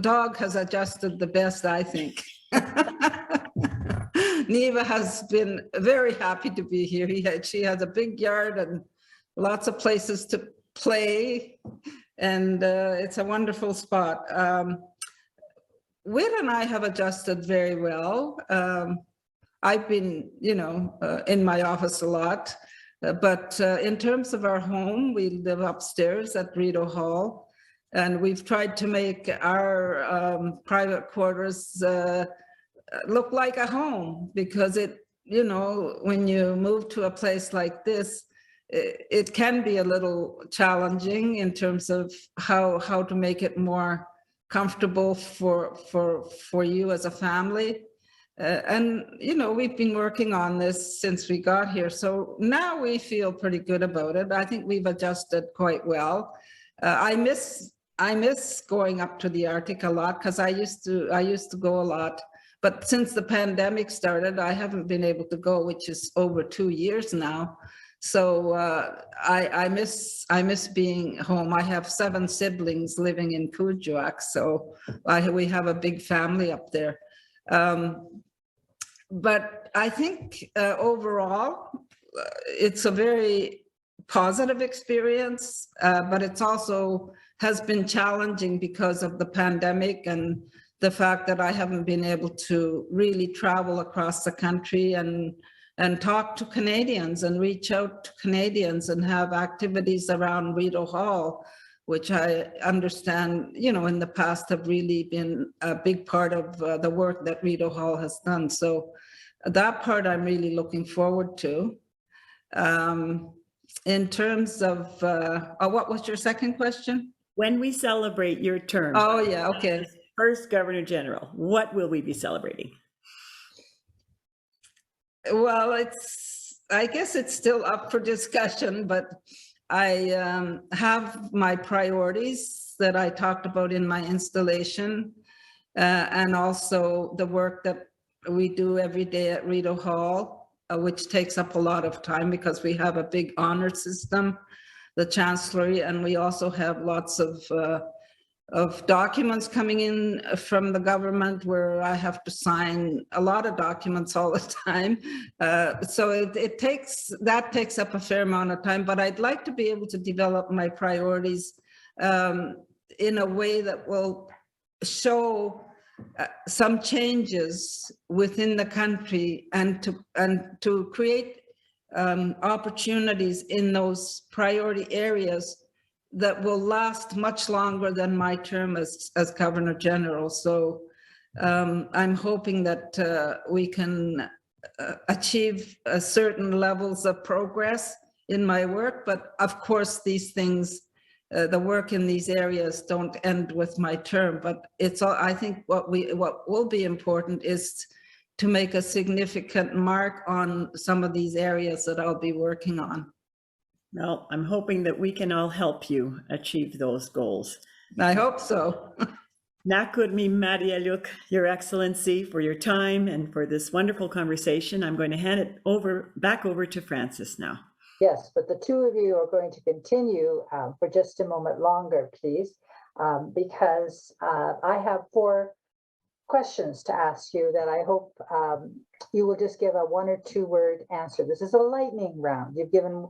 dog has adjusted the best, I think. Neva has been very happy to be here. She has a big yard and lots of places to play, and it's a wonderful spot. Whit and I have adjusted very well. I've been, you know, in my office a lot, but in terms of our home, we live upstairs at Rideau Hall, and we've tried to make our private quarters look like a home, because it, you know, when you move to a place like this, it can be a little challenging in terms of how to make it more comfortable for you as a family. And, you know, we've been working on this since we got here. So now we feel pretty good about it. I think we've adjusted quite well. I miss going up to the Arctic a lot, because I used to go a lot. But since the pandemic started, I haven't been able to go, which is over 2 years now. So I miss being home. I have 7 siblings living in Kuujjuaq, so we have a big family up there. But I think overall, it's a very positive experience, but it's also has been challenging because of the pandemic and the fact that I haven't been able to really travel across the country and talk to Canadians and reach out to Canadians and have activities around Rideau Hall, which I understand, you know, in the past have really been a big part of the work that Rideau Hall has done. So that part I'm really looking forward to. In terms of, what was your second question? When we celebrate your term, Oh yeah, okay. First Governor General, what will we be celebrating? Well, I guess it's still up for discussion, but I have my priorities that I talked about in my installation, and also the work that we do every day at Rideau Hall, which takes up a lot of time because we have a big honor system, the Chancellery, and we also have lots of documents coming in from the government where I have to sign a lot of documents all the time. So it takes up a fair amount of time, but I'd like to be able to develop my priorities in a way that will show some changes within the country and to create opportunities in those priority areas that will last much longer than my term as Governor General. So I'm hoping that we can achieve certain levels of progress in my work. But of course, these things, the work in these areas don't end with my term. But it's all, I think what will be important is to make a significant mark on some of these areas that I'll be working on. Well, I'm hoping that we can all help you achieve those goals. I hope so. Nakurmi Marialuk, Your Excellency, for your time and for this wonderful conversation. I'm going to hand it back over to Frances now. Yes, but the two of you are going to continue for just a moment longer, please, because I have 4 questions to ask you that I hope you will just give a 1 or 2 word answer. This is a lightning round. You've given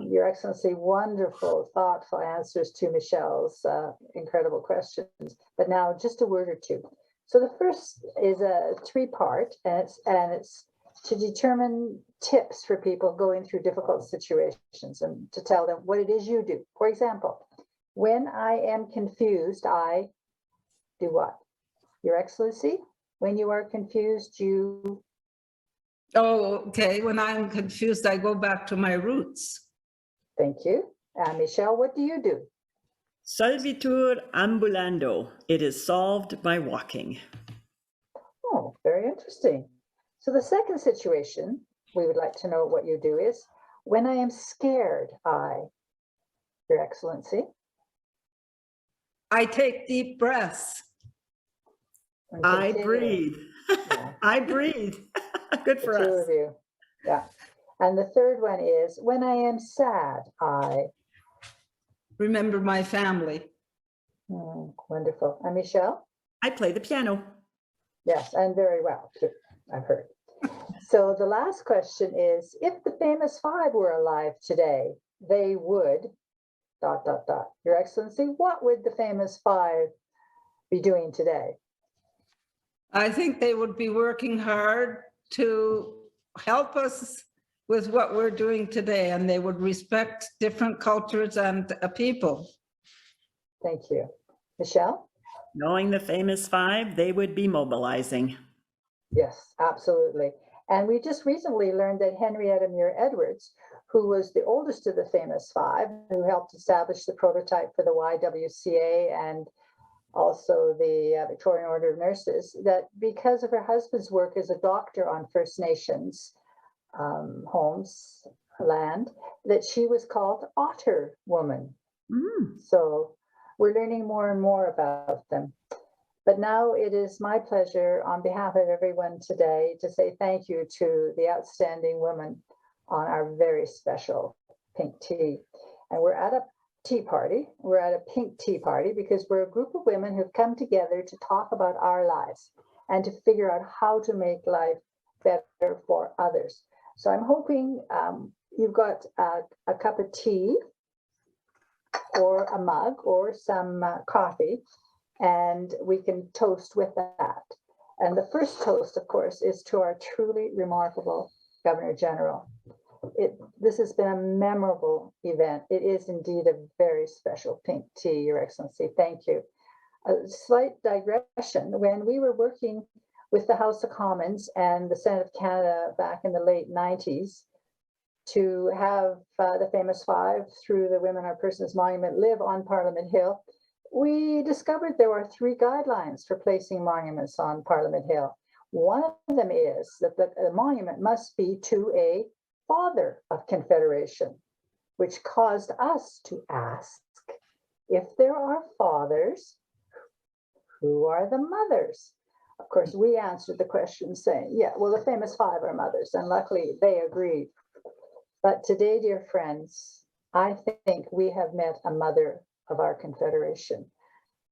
Your Excellency wonderful, thoughtful answers to Michèle's incredible questions, but now just a word or 2. So the first is a 3-part, and it's to determine tips for people going through difficult situations and to tell them what it is you do. For example, when I am confused, I do what? Your Excellency, when you are confused, you... Oh, okay. When I'm confused, I go back to my roots. Thank you. Michèle, what do you do? Solvitur ambulando. It is solved by walking. Oh, very interesting. So the second situation we would like to know what you do is, when I am scared, Your Excellency. I take deep breaths. I breathe. Yeah. I breathe. Good for The 2 us. of you. Yeah. And the third one is, when I am sad, I... Remember my family. Wonderful. And Michèle? I play the piano. Yes, and very well, too, I've heard. So the last question is, if the famous 5 were alive today, they would... ... Your Excellency, what would the famous 5 be doing today? I think they would be working hard to help us with what we're doing today, and they would respect different cultures and people. Thank you. Michèle? Knowing the famous 5, they would be mobilizing. Yes, absolutely. And we just recently learned that Henrietta Muir Edwards, who was the oldest of the famous 5, who helped establish the prototype for the YWCA and also the Victorian Order of Nurses, that because of her husband's work as a doctor on First Nations homes, land, that she was called Otter Woman. So we're learning more and more about them. But now it is my pleasure, on behalf of everyone today, to say thank you to the outstanding women on our very special pink tea. And we're at a tea party. We're at a pink tea party because we're a group of women who've come together to talk about our lives and to figure out how to make life better for others. So I'm hoping you've got a cup of tea or a mug or some coffee, and we can toast with that. And the first toast, of course, is to our truly remarkable Governor General. This has been a memorable event. It is indeed a very special pink tea, Your Excellency. Thank you. A slight digression. When we were working with the House of Commons and the Senate of Canada back in the late 90s to have the famous 5 through the Women Are Persons Monument live on Parliament Hill, we discovered there were 3 guidelines for placing monuments on Parliament Hill. One of them is that the monument must be to a father of Confederation, which caused us to ask, if there are fathers, who are the mothers? Of course, we answered the question saying, yeah, well, the famous 5 are mothers, and luckily they agreed. But today, dear friends, I think we have met a mother of our Confederation,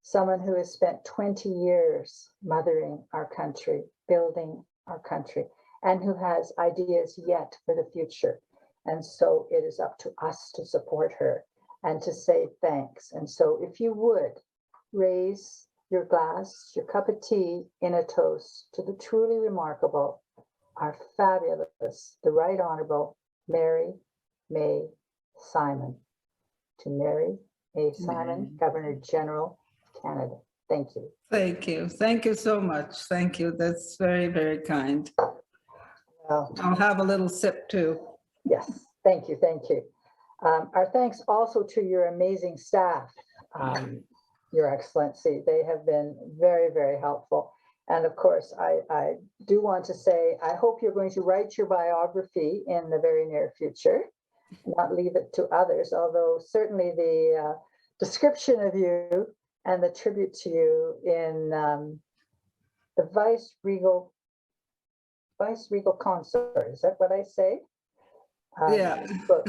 someone who has spent 20 years mothering our country, building our country, and who has ideas yet for the future. And so it is up to us to support her and to say thanks. And so if you would raise your glass, your cup of tea in a toast to the truly remarkable, our fabulous, the Right Honourable Mary May Simon. To Mary A. Simon, Governor General of Canada. Thank you. Thank you. Thank you so much. Thank you. That's very, very kind. Well, I'll have a little sip too. yes, thank you, thank you. Our thanks also to your amazing staff, Your Excellency. They have been very, very helpful. And of course, I do want to say, I hope you're going to write your biography in the very near future, not leave it to others, although certainly the description of you and the tribute to you in the Vice-Regal Consort, is that what I say? Yeah. Book,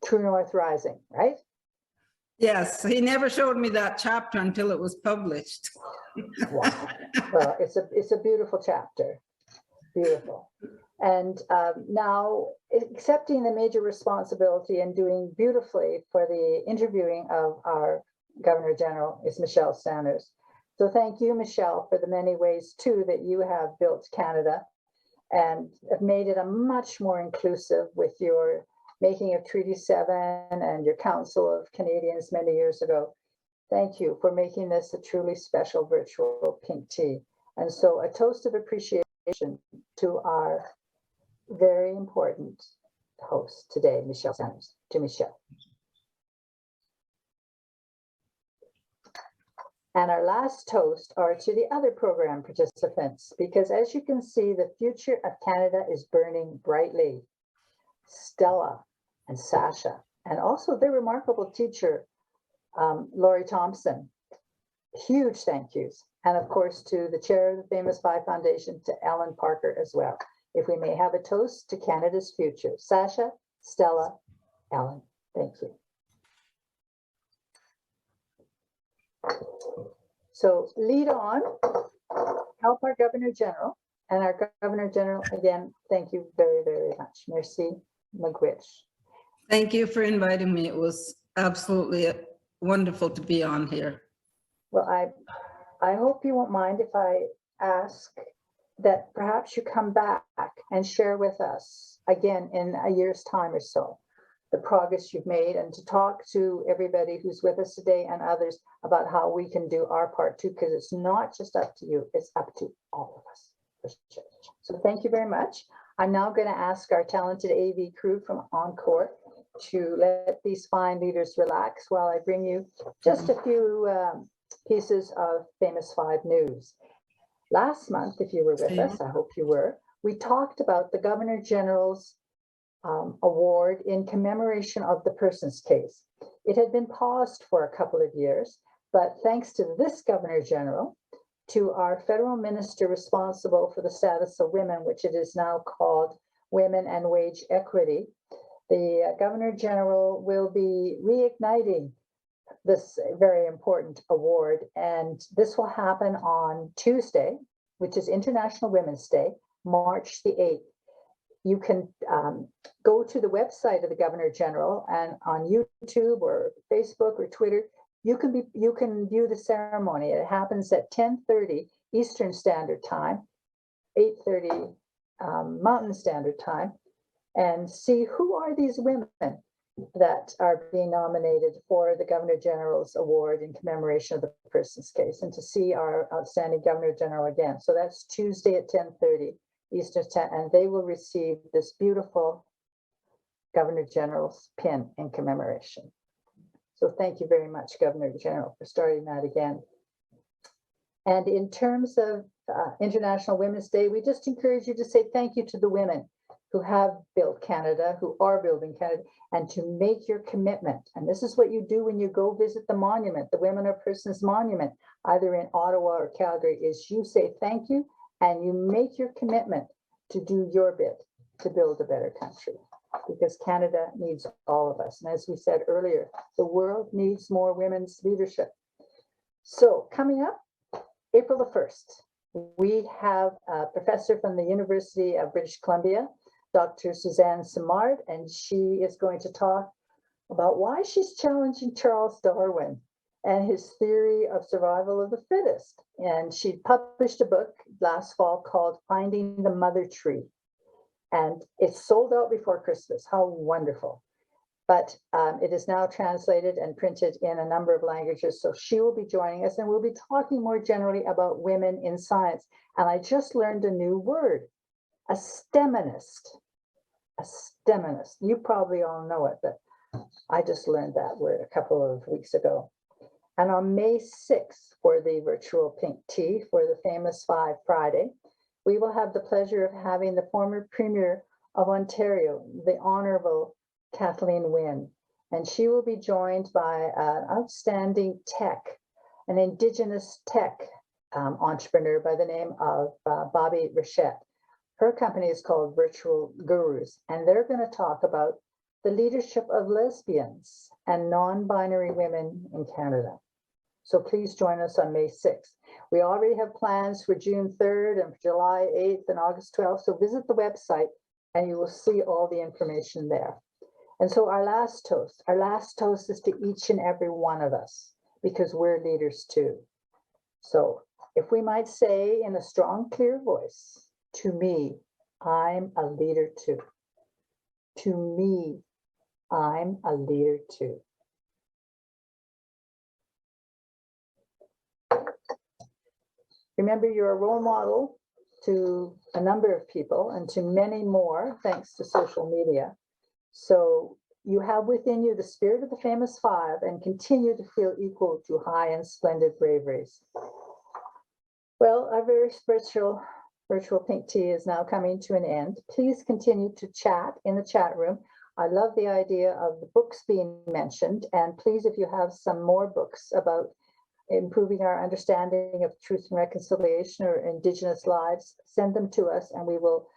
True North Rising, right? Yes, he never showed me that chapter until it was published. Wow. Well, it's a beautiful chapter, beautiful. And now accepting the major responsibility and doing beautifully for the interviewing of our Governor General is Michèle Sanders. So thank you, Michèle, for the many ways too that you have built Canada and have made it a much more inclusive with your making of Treaty 7 and your Council of Canadians many years ago. Thank you for making this a truly special virtual pink tea. And so a toast of appreciation to our very important host today, Michèle Sanders. To Michèle. And our last toast are to the other program participants, because as you can see, the future of Canada is burning brightly. Stella and Sasha, and also their remarkable teacher, Laurie Thompson. Huge thank yous. And of course, to the chair of the Famous Five Foundation, to Ellen Parker as well. If we may have a toast to Canada's future. Sasha, Stella, Ellen, thank you. So lead on, help our Governor General. And our Governor General, again, thank you very, very much. Merci, Magwitch. Thank you for inviting me. It was absolutely wonderful to be on here. Well, I hope you won't mind if I ask that perhaps you come back and share with us again in a year's time or so the progress you've made, and to talk to everybody who's with us today and others about how we can do our part too, because it's not just up to you, it's up to all of us. So thank you very much. I'm now going to ask our talented AV crew from Encore to let these fine leaders relax while I bring you just a few pieces of Famous Five news. Last month, if you were with us, I hope you were, we talked about the Governor General's award in commemoration of the Persons case. It had been paused for a couple of years, but thanks to this Governor General, to our federal minister responsible for the status of women, which it is now called Women and Wage Equity, the Governor General will be reigniting this very important award. And this will happen on Tuesday, which is International Women's Day, March the 8th. You can go to the website of the Governor General, and on YouTube or Facebook or Twitter, you can view the ceremony. It happens at 10:30 Eastern Standard Time, 8:30 Mountain Standard Time, and see who are these women that are being nominated for the Governor General's Award in commemoration of the Persons case, and to see our outstanding Governor General again. So that's Tuesday at 10:30 Eastern Time, and they will receive this beautiful Governor General's pin in commemoration. So thank you very much, Governor General, for starting that again. And in terms of International Women's Day, we just encourage you to say thank you to the women who have built Canada, who are building Canada, and to make your commitment. And this is what you do when you go visit the monument, the Women of Persons Monument, either in Ottawa or Calgary, is you say thank you and you make your commitment to do your bit to build a better country, because Canada needs all of us. And as we said earlier, the world needs more women's leadership. So coming up, April the 1st, we have a professor from the University of British Columbia, Dr. Suzanne Simard, and she is going to talk about why she's challenging Charles Darwin and his theory of survival of the fittest. And she published a book last fall called Finding the Mother Tree. And it's sold out before Christmas. How wonderful. but it is now translated and printed in a number of languages. So she will be joining us, and we'll be talking more generally about women in science. And I just learned a new word, a STEMinist. A STEMinist. You probably all know it, but I just learned that word a couple of weeks ago. And on May 6th, for the virtual pink tea for the famous 5 Friday, we will have the pleasure of having the former Premier of Ontario, the Honourable Kathleen Wynne. And she will be joined by an outstanding an Indigenous tech entrepreneur by the name of Bobby Richette. Her company is called Virtual Gurus, and they're going to talk about the leadership of lesbians and non-binary women in Canada. So please join us on May 6th. We already have plans for June 3rd and July 8th and August 12th. So visit the website and you will see all the information there. And so our last toast is to each and every one of us, because we're leaders too. So if we might say in a strong, clear voice, to me, I'm a leader too. To me, I'm a leader too. Remember, you're a role model to a number of people and to many more, thanks to social media. So you have within you the spirit of the famous 5 and continue to feel equal to high and splendid braveries. Well, our very special virtual pink tea is now coming to an end. Please continue to chat in the chat room. I love the idea of the books being mentioned. And please, if you have some more books about improving our understanding of truth and reconciliation or Indigenous lives, send them to us and we will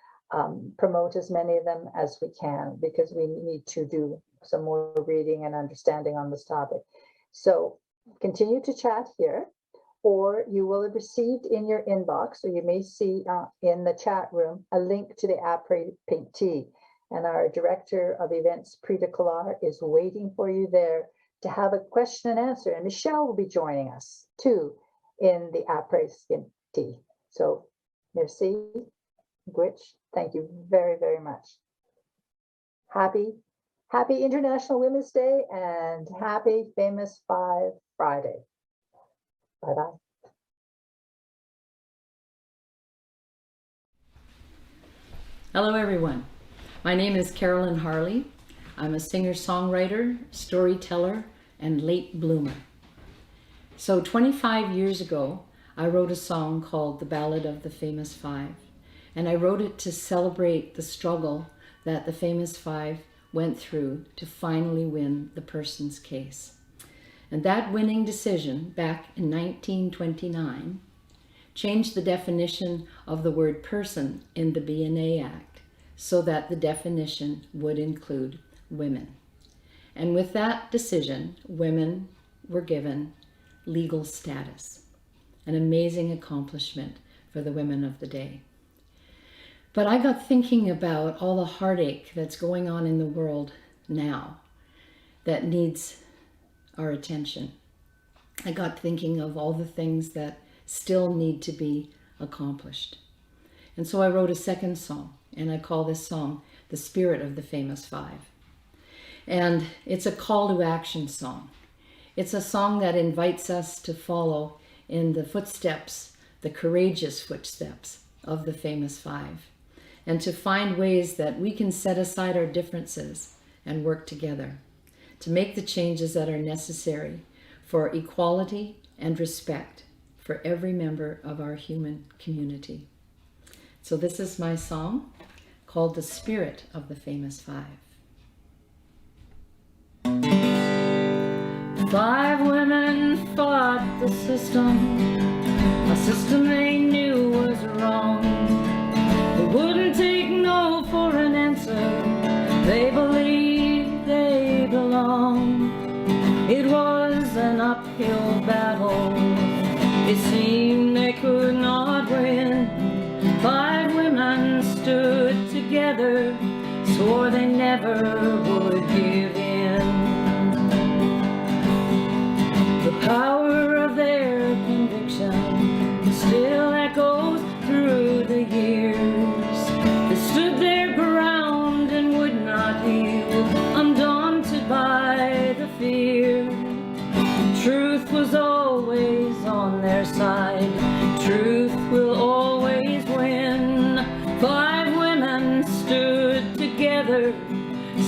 promote as many of them as we can, because we need to do some more reading and understanding on this topic. So continue to chat here, or you will have received in your inbox, or you may see in the chat room, a link to the Après Pink Tea. And our Director of Events, Prita Kalar, is waiting for you there to have a question and answer. And Michèle will be joining us too in the Après Pink Tea. So, merci, Gwitch. Thank you very, very much. Happy International Women's Day and happy Famous 5 Friday. Bye-bye. Hello, everyone. My name is Carolyn Harley. I'm a singer-songwriter, storyteller, and late bloomer. So 25 years ago, I wrote a song called The Ballad of the Famous 5. And I wrote it to celebrate the struggle that the Famous 5 went through to finally win the person's case. And that winning decision back in 1929 changed the definition of the word person in the BNA Act so that the definition would include women. And with that decision, women were given legal status, an amazing accomplishment for the women of the day. But I got thinking about all the heartache that's going on in the world now that needs our attention. I got thinking of all the things that still need to be accomplished. And so I wrote a second song, and I call this song The Spirit of the Famous 5. And it's a call to action song. It's a song that invites us to follow in the footsteps, the courageous footsteps of the Famous 5, and to find ways that we can set aside our differences and work together to make the changes that are necessary for equality and respect for every member of our human community. So this is my song called The Spirit of the Famous 5. 5 women fought the system, a system they knew was wrong. They wouldn't take no for an answer, they believed they belonged. It was an uphill battle, it seemed they could not win. 5 women stood together, swore they never would give in. The power of their conviction still echoes through the years. They stood their ground and would not yield, undaunted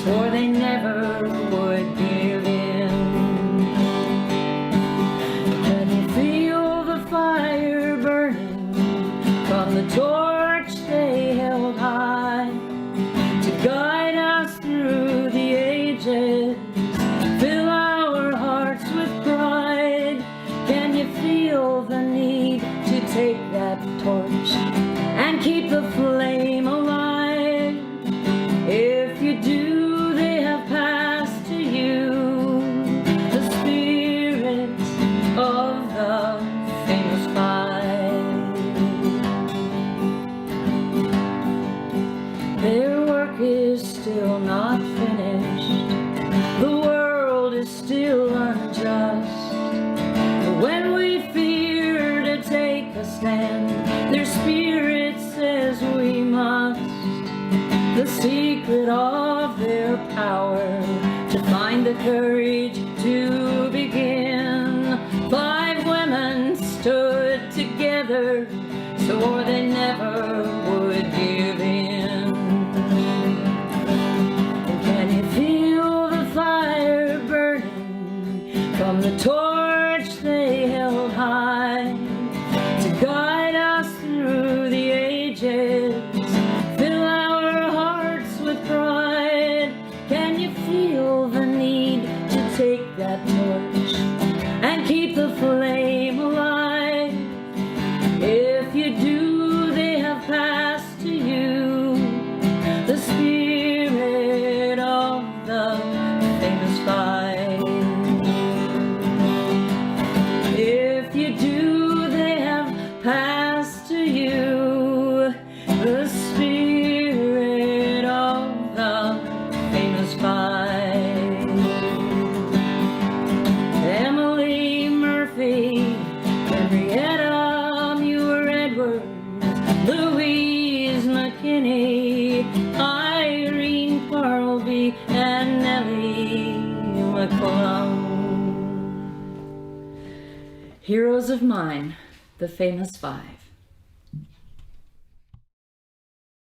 swore they never would give in. Can you feel the fire burning from the torch they held high to guide us through the ages, fill our hearts with pride? Can you feel the need to take that torch and keep the flame alive? If you do, they have passed to you the spirit of the famous five. Their work is still not finished, the world is still unjust. But when we fear to take a stand, their spirit says we must. The secret of their power, to find the courage to begin. 5 women stood together, swore they never would give in. And can you feel the fire burning from the torch they held high to guide us through the ages, fill our hearts with pride? Can you feel the need to take that torch and keep the flame alive? If you do, they have passed to you the spirit of the famous five. If you do, they have passed to you the spirit of the famous five. Emily Murphy, Henrietta Muir Edwards, Louise McKinney, Irene Parlby, and Nellie McClung. Heroes of mine, the famous five.